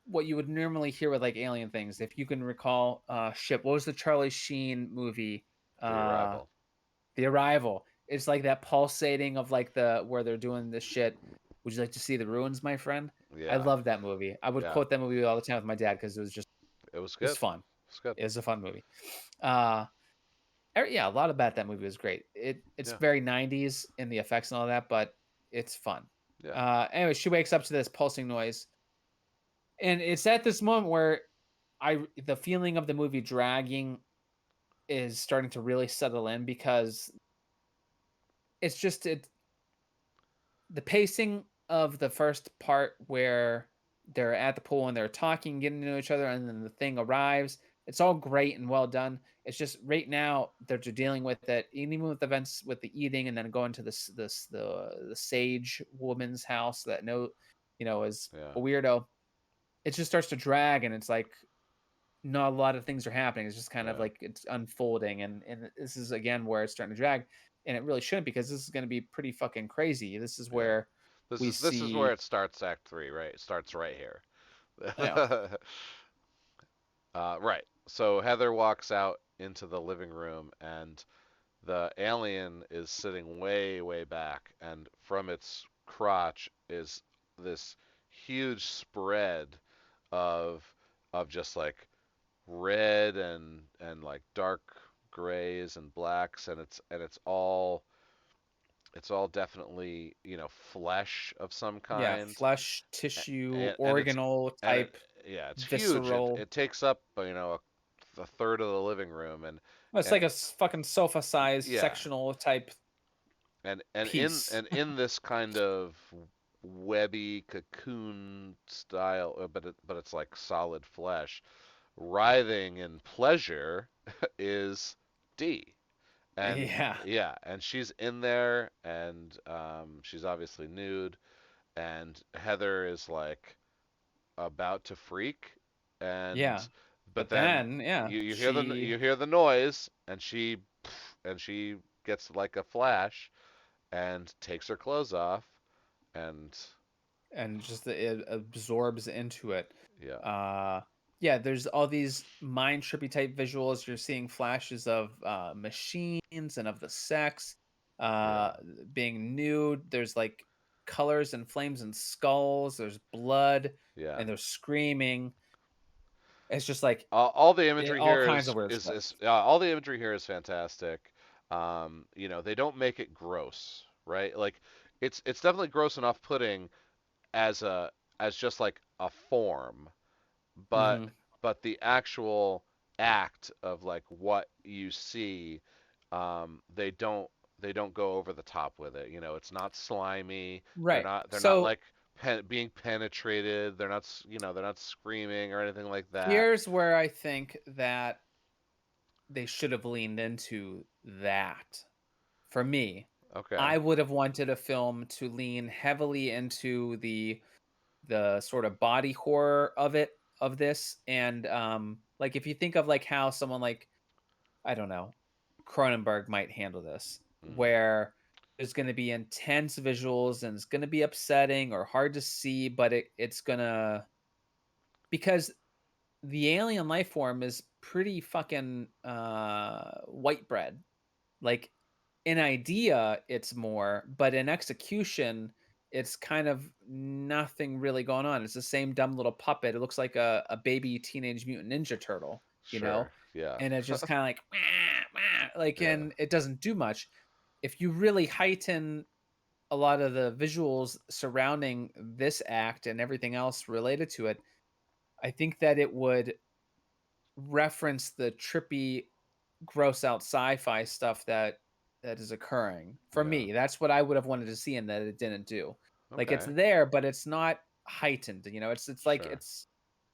what you would normally hear with like alien things. If you can recall, shit, what was the Charlie Sheen movie? the Uh, arrival. The Arrival. It's like that pulsating of like the where they're doing this shit. Would you like to see the ruins, my friend? I Yeah, love that movie. I would yeah, quote that movie all the time with my dad because it was it was good. fun. It's good. It was a fun movie. Uh, yeah, a lot about that movie was great. It's Yeah, very 90s in the effects and all that, but it's fun. yeah, Anyway, she wakes up to this pulsing noise, and it's at this moment where the feeling of the movie dragging is starting to really settle in because it's just the pacing of the first part where they're at the pool and they're talking, getting to know each other, and then the thing arrives. It's all great and well done. It's just right now they're just dealing with it, even with events with the eating, and then going to the sage woman's house that is yeah, a weirdo. It just starts to drag, and it's like not a lot of things are happening. It's just kind of yeah, like it's unfolding, and this is again where it's starting to drag, and it really shouldn't because this is going to be pretty fucking crazy. This is yeah. where we This is where see, it starts Act Three, right? It starts right here. you know, Right. So Heather walks out into the living room, and the alien is sitting way, way back, and from its crotch is this huge spread of just like red and like dark grays and blacks, and it's all definitely flesh of some yeah, kind, flesh tissue, and it's organelle and it type, yeah, it's huge. visceral. It takes up a third of the living room, Well, it's and like a fucking sofa size yeah, sectional type piece. and in this kind of webby cocoon style, but it's like solid flesh, writhing in pleasure is D. And Yeah, yeah, and she's in there, and she's obviously nude, and Heather is like about to freak, and yeah. but But then then, yeah, you hear the noise, and she gets like a flash and takes her clothes off, and just it absorbs into it. yeah, Uh, yeah, there's all these mind trippy type visuals. You're seeing flashes of machines and of the sex, yeah, uh, being nude. There's like colors and flames and skulls. There's blood yeah. and there's screaming. It's just like All the imagery all here kinds of weird stuff. all the imagery here is fantastic. They don't make it gross, right? Like it's definitely gross and off-putting as a as just like a form, but Hmm. the actual act of like what you see, they don't go over the top with it. It's not slimy. Right. They're not So like being penetrated. They're not screaming or anything like that. here's where I think that they should have leaned into that. For me, Okay. I would have wanted a film to lean heavily into the sort of body horror of this, and like if you think of like how someone like, I don't know, Cronenberg might handle this, Mm, where there's going to be intense visuals and it's going to be upsetting or hard to see, but it's going to, because the alien life form is pretty fucking white bread. Like, in idea, it's more, but in execution, it's kind of nothing really going on. It's the same dumb little puppet. It looks like a baby teenage mutant ninja turtle, you know? sure. Yeah. And it's just kind of like, "Wah, wah," like, Yeah. and it doesn't do much. If you really heighten a lot of the visuals surrounding this act and everything else related to it, I think that it would reference the trippy, gross out sci-fi stuff that that is occurring. For Yeah. me, that's what I would have wanted to see and that it didn't do. Like it's Okay. there, but it's not heightened. It's like Sure.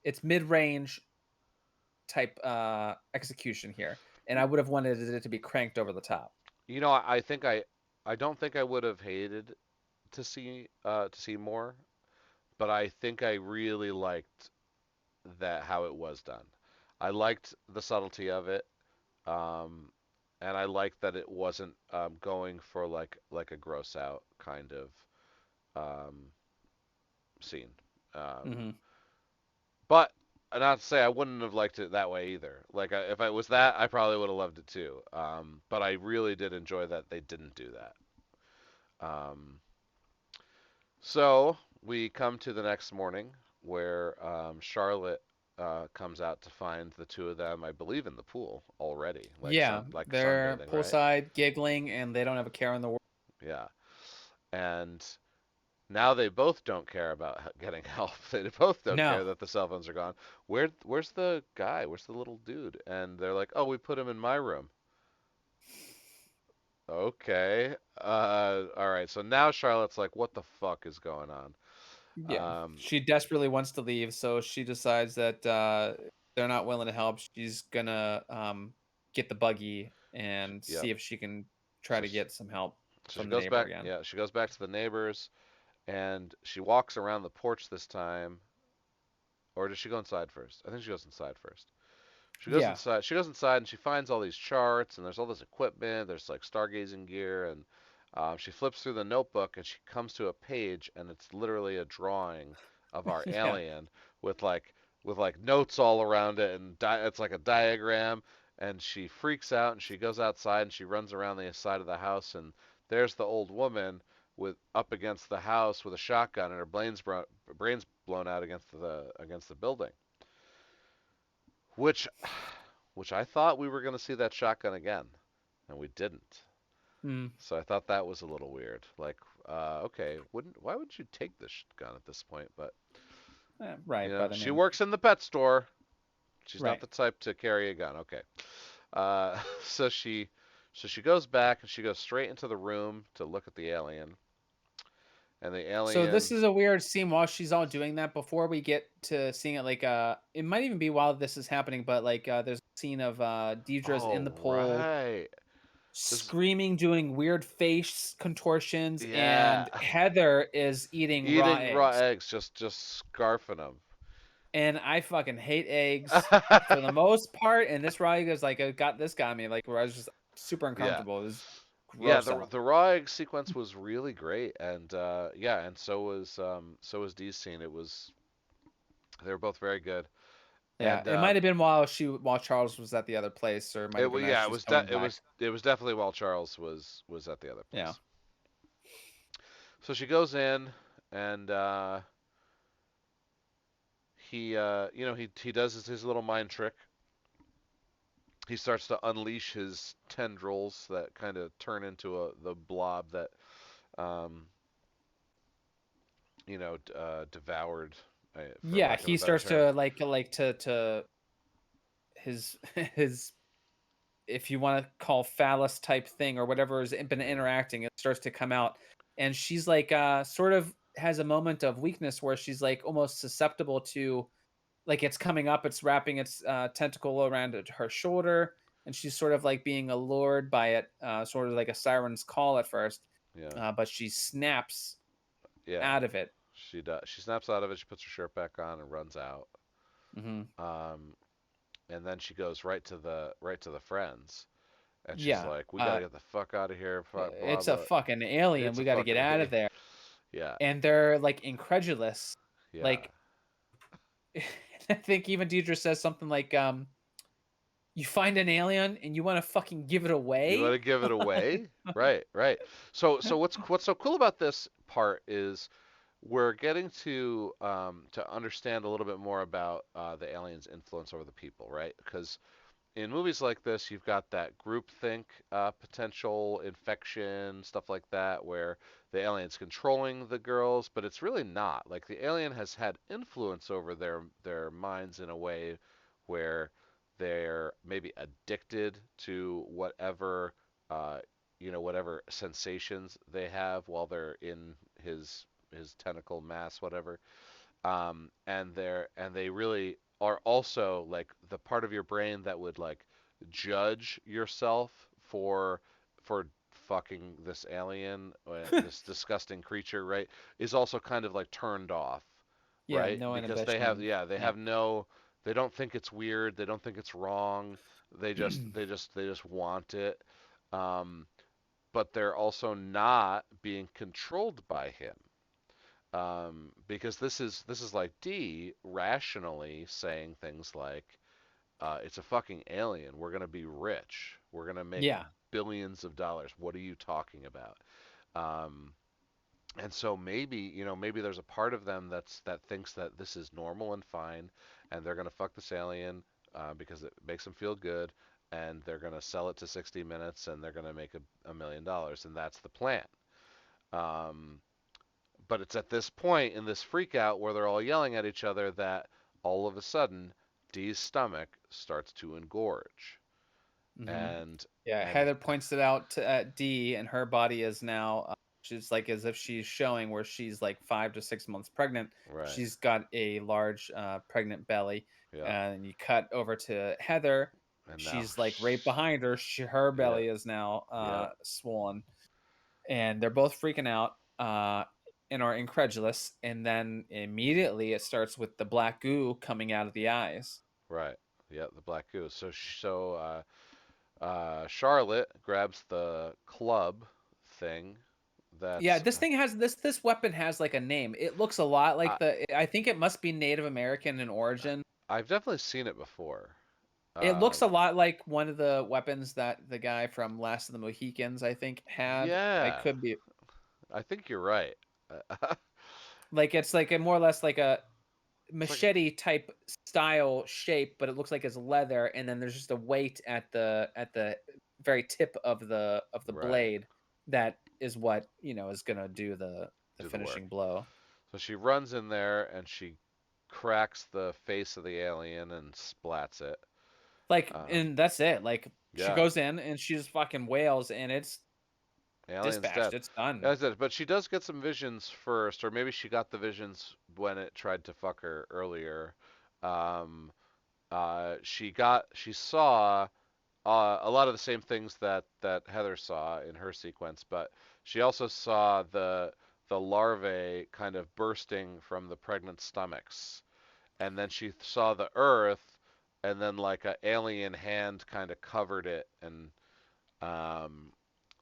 it's mid range type execution here, and I would have wanted it to be cranked over the top. I think I don't think I would have hated to see more, but I think I really liked that how it was done. I liked the subtlety of it, um, and I liked that it wasn't going for like a gross out kind of um, scene. Um, Hmm. but not to say I wouldn't have liked it that way either. Like if I was that, I probably would have loved it too. But I really did enjoy that they didn't do that. Um, so we come to the next morning where Charlotte comes out to find the two of them, I believe, in the pool already, Yeah, like they're sunbathing, right? poolside giggling, and they don't have a care in the world. Yeah. And now they both don't care about getting help. They both don't No. care that the cell phones are gone. Where's the guy? Where's the little dude? And they're like, "Oh, we put him in my room." Okay. All right. So now Charlotte's like, "What the fuck is going on?" Yeah, Um, she desperately wants to leave, so she decides that they're not willing to help. She's gonna get the buggy and yeah. see if she can try So to get some help so she from the goes neighbor back. again. Yeah, she goes back to the neighbors, and she walks around the porch this time. Or does she go inside first? I think she goes inside first. She goes Yeah, inside. She goes inside and she finds all these charts and there's all this equipment. There's like stargazing gear and she flips through the notebook and she comes to a page and it's literally a drawing of our yeah, alien with like notes all around it and it's like a diagram and she freaks out and she goes outside and she runs around the side of the house and there's the old woman with up against the house with a shotgun and her brains blown out against the building, which I thought we were going to see that shotgun again, and we didn't. mm, So I thought that was a little weird. Like, okay, wouldn't why would you take this gun at this point? But right. But I she mean, works in the pet store. She's not right. the type to carry a gun. Okay, uh, so she she goes back and she goes straight into the room to look at the alien, and the So this alien. is a weird scene while she's all doing that. Before we get to seeing it, like it might even be while this is happening, but like there's a scene of Deidre's in Oh the pool right, this screaming, doing weird face contortions, yeah, and Heather is eating raw eating raw eggs. eggs, just scarfing them. And I fucking hate eggs for the most part. And this raw egg is like, it got this got me like where I was just super Yeah. uncomfortable. It was Yeah, gross out. the raw egg sequence was really great, and yeah, and so was Dee's scene. It was they were both very good, Yeah, and it might have been while Charles was at the other place, or it might have been as yeah, she's coming back. it was definitely while Charles was at the other Yeah. place. So she goes in, and he does his little mind trick. He starts to unleash his tendrils that kind of turn into the blob that um, devoured, for Yeah, lack of he a better starts term. to like to his his if you want to call phallus type thing or whatever has been Mm, interacting, it starts to come out. And she's like sort of has a moment of weakness where she's like almost susceptible to like it's coming up, it's wrapping its tentacle around her shoulder, and she's sort of like being allured by it, sort of like a siren's call at first. yeah. But she snaps Yeah, out of it. she does. She snaps out of it. She puts her shirt back on and runs out. Hmm. Um, and then she goes right to the friends, and she's Yeah. like, "We gotta get the fuck out of here." Blah It's a blah. fucking alien. It's a We got to get fucking out of alien. there. Yeah, And they're like incredulous. yeah. Like I think even Deidre says something like, "You find an alien and you want to fucking give it You want away." to give it away? Right, right. So what's so cool about this part is we're getting to understand a little bit more about the alien's influence over the people, right? Because in movies like this, you've got that groupthink potential infection, stuff like that, where the alien's controlling the girls, but it's really not. Like the alien has had influence over their minds in a way where they're maybe addicted to whatever uh, whatever sensations they have while they're in his tentacle mass, whatever. And they really are also like the part of your brain that would like judge yourself for fucking this alien, this disgusting creature, right? Is also kind of like turned off, Yeah, right? no Because they have, inhibition. yeah, they Yeah. have no, they don't think it's weird, they don't think it's wrong, they just want it. Um, but they're also not being controlled by him, because this is like D rationally saying things like, "It's a fucking alien. We're gonna be rich. We're gonna make Yeah. billions of dollars. What are you talking about?" Um, and so maybe there's a part of them that thinks that this is normal and fine, and they're gonna fuck this alien, because it makes them feel good, and they're gonna sell it to 60 Minutes, and they're gonna make a million dollars, and that's the plan. Um, but it's at this point in this freak out where they're all yelling at each other that all of a sudden Dee's stomach starts to engorge. Hmm. And Yeah, and Heather points it out to at D, and her body is now, she's like as if she's showing where she's like 5 to 6 months pregnant. right. She's got a large pregnant belly, Yeah. and you cut over to Heather. And now She's like right behind her. Her yeah. belly is now Yeah. swollen, and they're both freaking out and are incredulous. And then immediately it starts with the black goo coming out of the eyes. Right. Yeah, the black goose. Charlotte grabs the club thing Yeah, that's this thing has this weapon has like a name. It looks a lot like I the I think it must be Native American in origin. I've definitely seen it before. It looks a Um, lot like one of the weapons that the guy from Last of the Mohicans I think had. I yeah, could be I think you're right. like it's like a more or less like a It's like machete type style shape, but it looks like it's leather, and then there's just a weight at the very tip of the right. blade that is what is gonna do the Do the work. finishing blow. So she runs in there and she cracks the face of the alien and splats it. Like, Um, and that's it. Like, she yeah, goes in and she just fucking wails, and it's alien's dispatched. dead. It's done. That's it. But she does get some visions first, or maybe she got the visions when it tried to fuck her earlier. Um, she saw a lot of the same things that Heather saw in her sequence, but she also saw the larvae kind of bursting from the pregnant stomachs, and then she saw the Earth, and then like a alien hand kind of covered it, and um,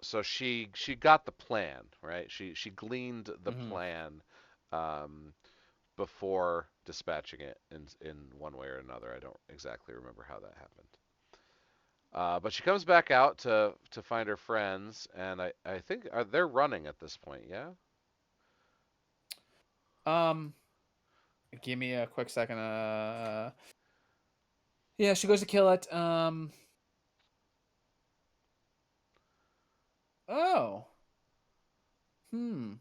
so she got the plan, right? She gleaned the Hmm. plan, um, before dispatching it in one way or another. I don't exactly remember how that happened. But she comes back out to find her friends, and I think they're running at this point. Yeah. Um, give me a quick second. Yeah, she goes to kill it. Oh, hmm.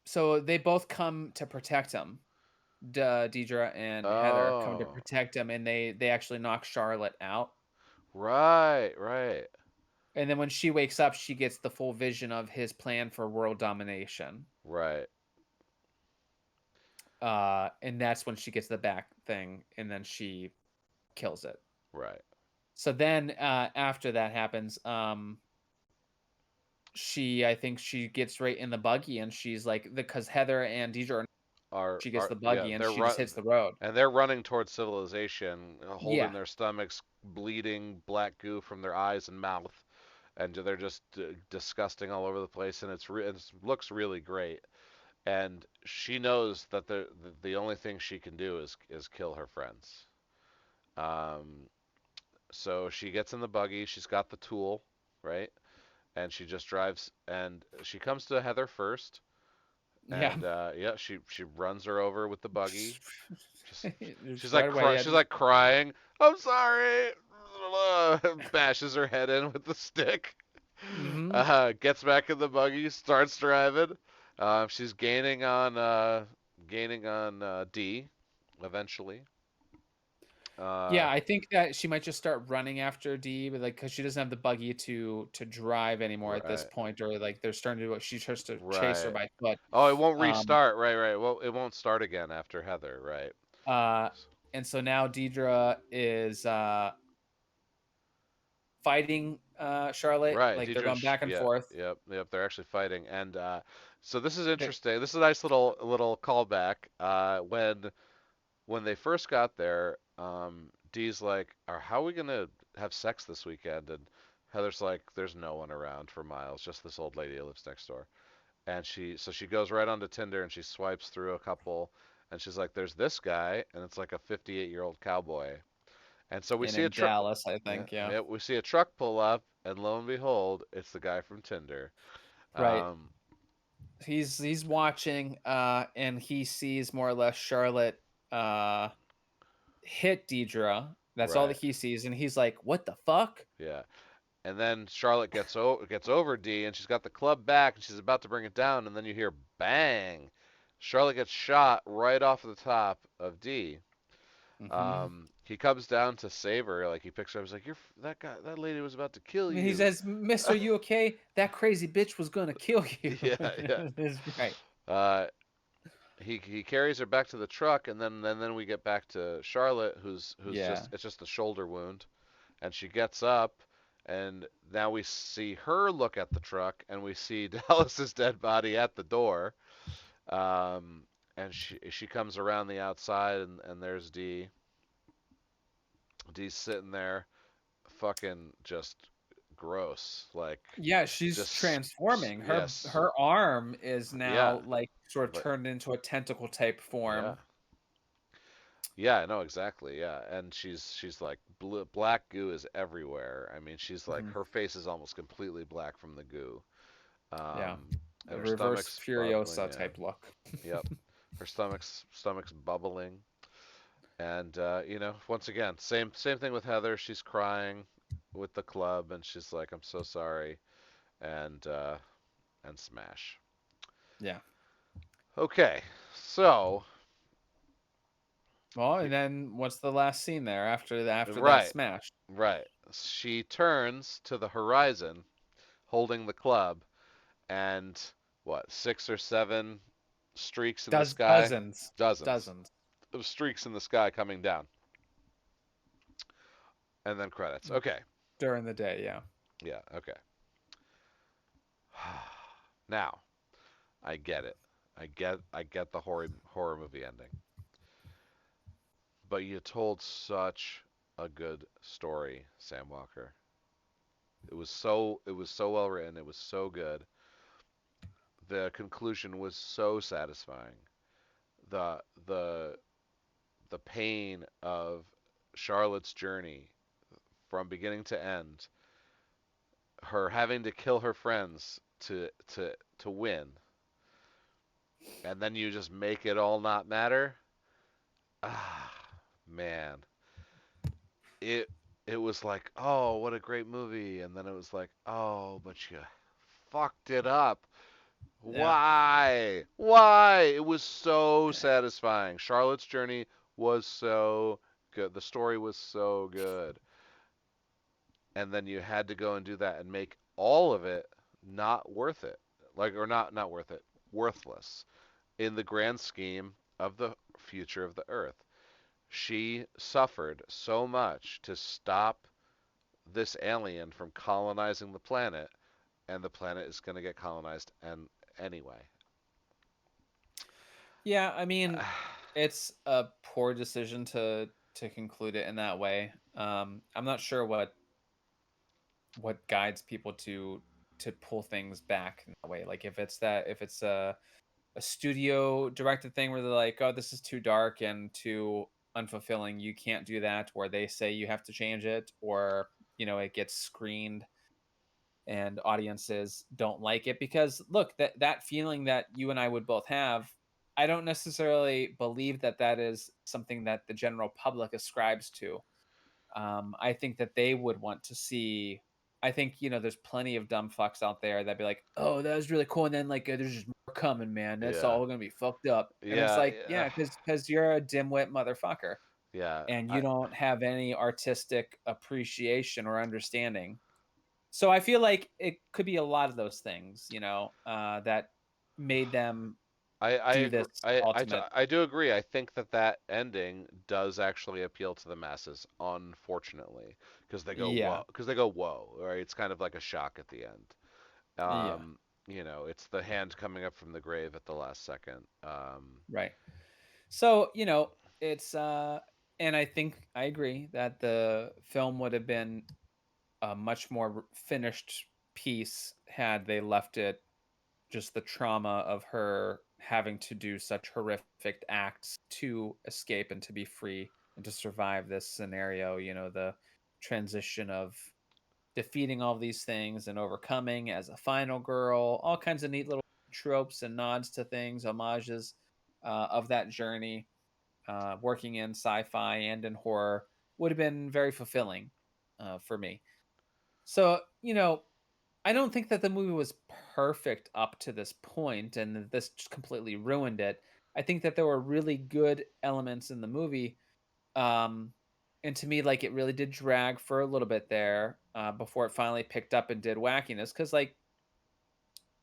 So they both come to protect him. Deidre and Heather come to Oh, protect him, and they actually knock Charlotte out. right, right, And then when she wakes up, she gets the full vision of his plan for world domination. right, And that's when she gets the back thing, and then she kills it. right. So then, after that happens, I think she gets right in the buggy, and she's like, because Heather and Deidre, Are she gets are the yeah, buggy, and they're she just run hits the road. and they're running towards civilization, holding Yeah, their stomachs, bleeding black goo from their eyes and mouth, and they're just disgusting all over the place, and it looks really great. And she knows that the only thing she can do is kill her friends. Um, so she gets in the buggy. She's got the tool, right? And she just drives. And she comes to Heather first. yeah. And yeah, she runs her over with the buggy. Just Just right away. Yeah, she's just like crying. I'm sorry. Bashes her head in with the stick. mm-hmm. Gets back in the buggy, starts driving. She's gaining on D eventually. Uh, Yeah, I think that she might just start running after D, but, like, because she doesn't have the buggy to drive anymore at this right, point, or, like, they're starting to do what she tries to chase her right. by foot. Oh, it won't Um, restart. Right, right. Well, it won't start again after Heather. Right. uh, and so now Deidre is, fighting, Charlotte, Right, like, they're Deidre and going back and yeah, forth. yep, yep. They're actually fighting, and so this is They interesting. This is a nice little callback. When they first got there, Dee's like, how are we gonna have sex this weekend?" And Heather's like, "There's no one around for miles, just this old lady who lives next door." And she goes right onto Tinder and she swipes through a couple, and she's like, "There's this guy," and it's like a 58-year-old cowboy. And so we and see a in truck. Dallas, I Yeah, think, yeah. yeah, we see a truck pull up, and lo and behold, it's the guy from Tinder. Right. Um, He's watching, and he sees more or less Charlotte, uh, hit Deidre. That's all that right, he sees, and he's like, "What the fuck?" yeah. And then Charlotte gets over D, and she's got the club back, and she's about to bring it down, and then you hear bang. Charlotte gets shot right off the top of D. Mhm. He comes down to save her, like he picks her up. He's like, that guy, that lady was about to kill He you." says, "Mister, you okay? That crazy bitch was gonna kill you." Yeah, yeah. It's right. Uh, he carries her back to the truck, and then we get back to Charlotte, who's just Yeah. it's just a shoulder wound, and she gets up, and now we see her look at the truck, and we see Dallas's dead body at the door, and she comes around the outside, and there's D. D's sitting there, fucking just gross, like Yeah, she's just transforming. Her yes, her arm is yeah, now, like, sort of but turned into a tentacle type yeah. form. Yeah, no, exactly. Yeah, and she's like black goo is everywhere. I mean, she's like Mhm. her face is almost completely black from the goo. Yeah. And A her reverse stomach's bubbling. Furiosa Yeah, type look. yep. Her stomach's bubbling, and once again, same thing with Heather. She's crying with the club, and she's like, "I'm so sorry," and smash. Yeah. Okay, so Well, he- and then what's the last scene there after that right, smash? right. She turns to the horizon, holding the club, and what, 6 or 7 streaks in the Does sky? dozens, Dozens dozens of streaks in the sky coming down. And then credits. Okay. during the day, yeah. Yeah, okay. Now, I get it. I get the horror movie ending. But you told such a good story, Sam Walker. It was so well written, it was so good. The conclusion was so satisfying. The the the pain of Charlotte's journey from beginning to end, her having to kill her friends to win, and then you just make it all not matter. Ah, man, it it was like, oh, what a great movie, and then it was like, oh, but you fucked it up. Yeah. Why? Why? It was so satisfying. Charlotte's journey was so good. The story was so good. And then you had to go and do that and make all of it not worth it, like, or not worth it, worthless in the grand scheme of the future of the earth. She suffered so much to stop this alien from colonizing the planet, and the planet is going to get colonized and anyway. Yeah, I mean, it's a poor decision to conclude it in that way. I'm not sure what guides people to pull things back in that way. Like, if it's a studio directed thing where they're like, "Oh, this is too dark and too unfulfilling. You can't do that," or they say you have to change it, or it gets screened and audiences don't like it. Because look, that feeling that you and I would both have, I don't necessarily believe that is something that the general public ascribes to. I think that they would want to see. I think there's plenty of dumb fucks out there that'd be like, "Oh, that was really cool," and then, like, "There's just more coming, man. That's Yeah. all gonna be fucked up." And it's Yeah, like, yeah. yeah, because you're a dimwit motherfucker. Yeah, and you don't have any artistic appreciation or understanding. So I feel like it could be a lot of those things, that made them I do agree. this ultimate. I do agree. I think that that ending does actually appeal to the masses, unfortunately, Yeah, because they go whoa, right? It's kind of like a shock at the end. yeah, It's the hand coming up from the grave at the last second. right. So, it's and I think I agree that the film would have been a much more finished piece had they left it just the trauma of her having to do such horrific acts to escape and to be free and to survive this scenario, the transition of defeating all these things and overcoming as a final girl, all kinds of neat little tropes and nods to things, homages of that journey, working in sci-fi and in horror would have been very fulfilling for me. So, I don't think that the movie was perfect up to this point and that this just completely ruined it. I think that there were really good elements in the movie. Um, and to me, like, it really did drag for a little bit there before it finally picked up and did wackiness. Cause, like,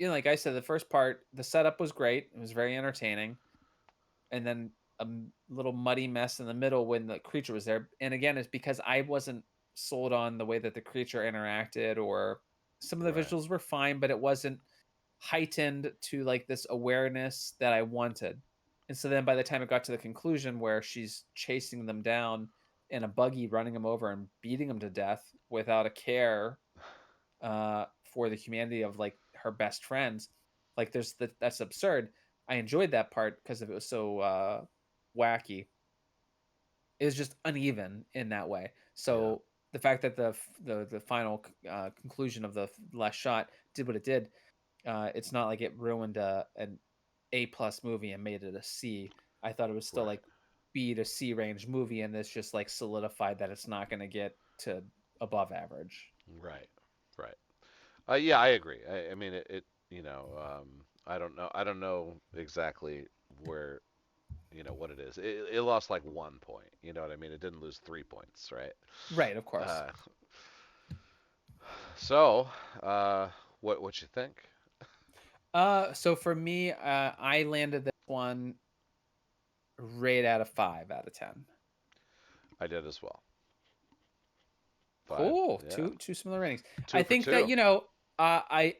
like I said, the first part, the setup was great. It was very entertaining. And then little muddy mess in the middle when the creature was there. And again, it's because I wasn't sold on the way that the creature interacted, or some of the right. visuals were fine, but it wasn't heightened to like this awareness that I wanted. And so then by the time it got to the conclusion where she's chasing them down in a buggy, running them over and beating them to death without a care for the humanity of like her best friends, like that's absurd. I enjoyed that part because it was so wacky. It was just uneven in that way. Yeah. So the fact that the final conclusion of the last shot did what it did, it's not like it ruined an A+ movie and made it a C. I thought it was still Right. like B to C range movie, and this just like solidified that it's not going to get to above average. Right. Right. Yeah, I agree. I mean, I don't know. I don't know exactly where, what it is. It lost like 1 point. You know what I mean? It didn't lose 3 points, right? Right, of course. Uh, so, uh, what you think? So for me, I landed this one right at a 5 out of 10. I did as well. Five. Cool. Yeah. Two similar ratings. I Two for think that two. uh, I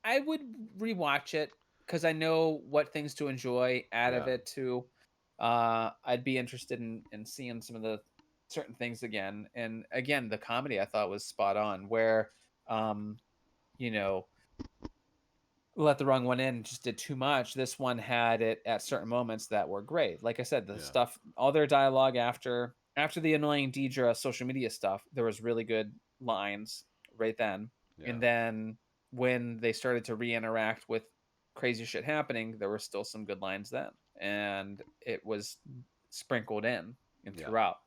I would rewatch it because I know what things to enjoy out of Yeah. it too. I'd be interested in seeing some of the certain things again. And again, the comedy I thought was spot on. Where, um, you know, let the wrong one in, just did too much. This one had it at certain moments that were great. Like I said, the Yeah. stuff, all their dialogue after the annoying Deidre social media stuff, there was really good lines right then. Yeah. And then when they started to re-interact with crazy shit happening, there were still some good lines then, and it was sprinkled in and Yeah. throughout.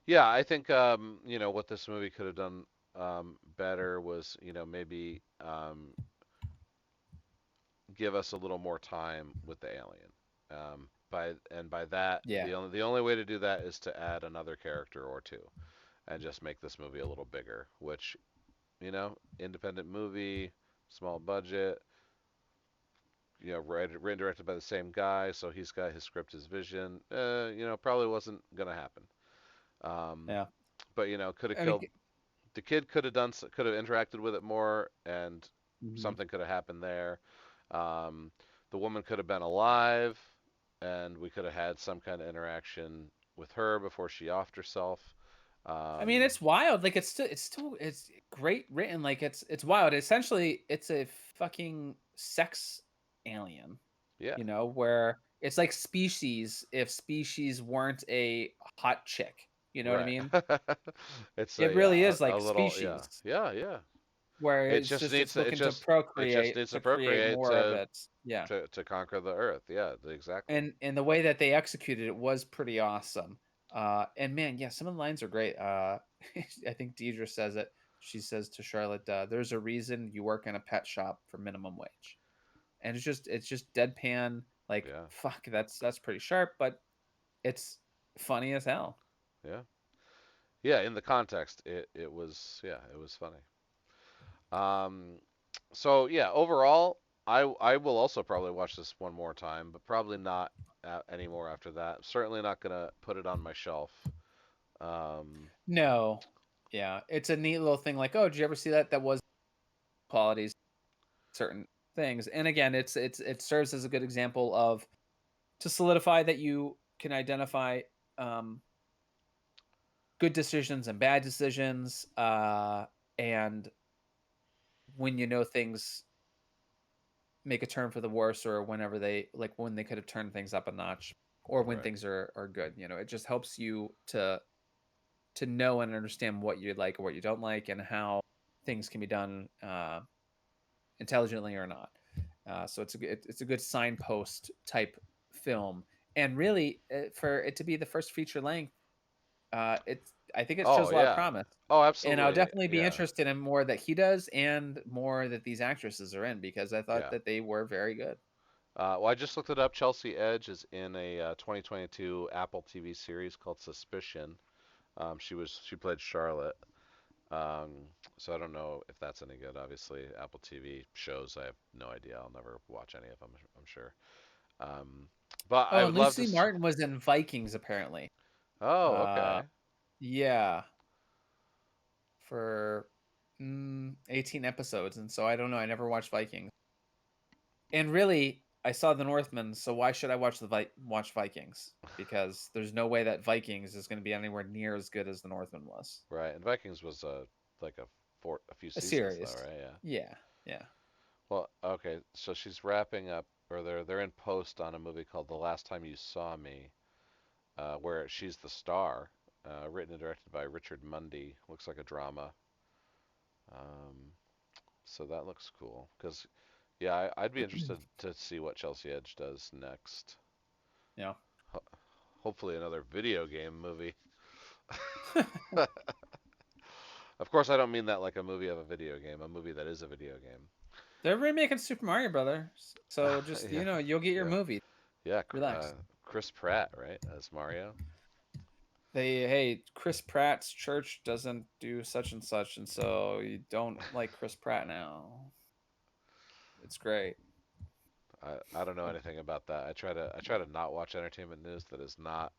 Yeah. I think what this movie could have done better was maybe give us a little more time with the alien. By that, Yeah, the only way to do that is to add another character or two and just make this movie a little bigger. Which independent movie, small budget, written directed by the same guy, so he's got his script, his vision. Probably wasn't gonna happen. Um, yeah. but could have I mean, killed the kid. Could have interacted with it more, and mhm. something could have happened there. Um, the woman could have been alive, and we could have had some kind of interaction with her before she offed herself. I mean, Um, it's wild. Like it's great written. Like it's wild. Essentially, it's a fucking sex alien. yeah, Where it's like Species if Species weren't a hot chick. You know what I right. mean? It's It a really yeah, is a like little yeah, Species, yeah, yeah. where It just it's needs to. looking to It just procreate needs to to create procreate more of it. Yeah. to conquer the earth. Yeah, exactly. And the way that they executed it was pretty awesome. And man, yeah, some of the lines are great. I think Deidre says it. She says to Charlotte, "There's a reason you work in a pet shop for minimum wage," and it's just deadpan. Like Yeah, fuck, that's pretty sharp, but it's funny as hell. Yeah. Yeah, in the context, it was, yeah, it was funny. Um, so yeah, overall, I will also probably watch this one more time, but probably not anymore after that. Certainly not gonna put it on my shelf. Um, No, yeah, it's a neat little thing. Like, oh, did you ever see that? That was qualities, certain things. And again, it serves as a good example of to solidify that you can identify um, good decisions and bad decisions, and when you know things make a turn for the worse, or whenever they like when they could have turned things up a notch, or when right. things are good. It just helps you to know and understand what you like or what you don't like, and how things can be done intelligently or not. So it's a good signpost type film, and really for it to be the first feature length, it's I think it Oh shows a lot of yeah. promise, Oh, and I'll absolutely. definitely be Yeah. interested in more that he does and more that these actresses are in, because I thought Yeah. that they were very good. Well, I just looked it up. Chelsea Edge is in a 2022 Apple TV series called Suspicion. She played Charlotte. Um, so I don't know if that's any good. Obviously, Apple TV shows, I have no idea. I'll never watch any of them, I'm sure. Um, but I Oh, would and love to. Lucy Martin was in Vikings apparently. Oh, Uh, okay. yeah, for 18 episodes, and so I don't know. I never watched Vikings. And really, I saw The Northman, so why should I watch Vikings? Because there's no way that Vikings is going to be anywhere near as good as The Northman was. Right. And Vikings was like a few A seasons though, series. right? Yeah. Yeah, yeah. Well, okay. So she's wrapping up, or they're in post on a movie called The Last Time You Saw Me, where she's the star. Written and directed by Richard Mundy. Looks like a drama. Um, so that looks cool. Because yeah, I'd be interested to see what Chelsea Edge does next. Yeah. Ho- Hopefully another video game movie. Of course, I don't mean that like a movie of a video game. A movie that is a video game. They're remaking Super Mario Brothers, so just Yeah, you'll get your yeah, movie. yeah. Relax. Chris Pratt, right, as Mario. Hey, Chris Pratt's church doesn't do such and such, and so you don't like Chris Pratt now. It's great. I don't know anything about that. I try to not watch entertainment news that is not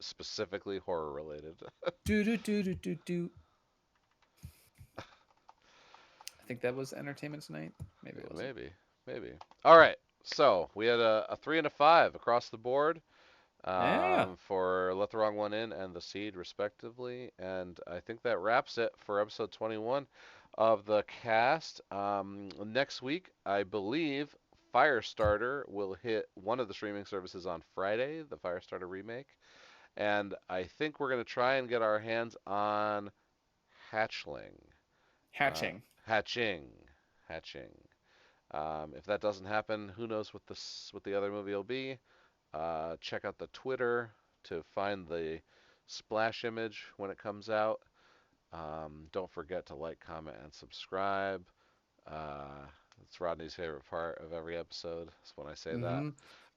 specifically horror related. Do do do do do do. I think that was Entertainment Tonight. Maybe it wasn't. Maybe, maybe. All right. So we had a 3 and a 5 across the board Yeah. for Let the Wrong One In and The Seed, respectively. And I think that wraps it for episode 21 of the cast. Next week, I believe Firestarter will hit one of the streaming services on Friday, the Firestarter remake. And I think we're going to try and get our hands on Hatchling. Uh, Hatching. Hatching. Hatching. If that doesn't happen, who knows what the other movie will be. Check out the Twitter to find the splash image when it comes out. Don't forget to like, comment, and subscribe. Uh, it's Rodney's favorite part of every episode. Is when I say Mm-hmm.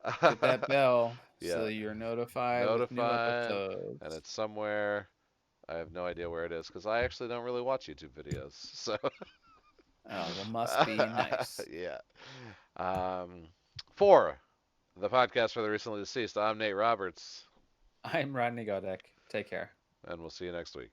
Hit that. that bell so Yeah, you're notified with new notified, and episodes. it's somewhere. I have no idea where it is because I actually don't really watch YouTube videos. So Oh, well, must be nice. yeah. Um, for the podcast for the recently deceased, I'm Nate Roberts, I'm Rodney Godek. Take care. and we'll see you next week.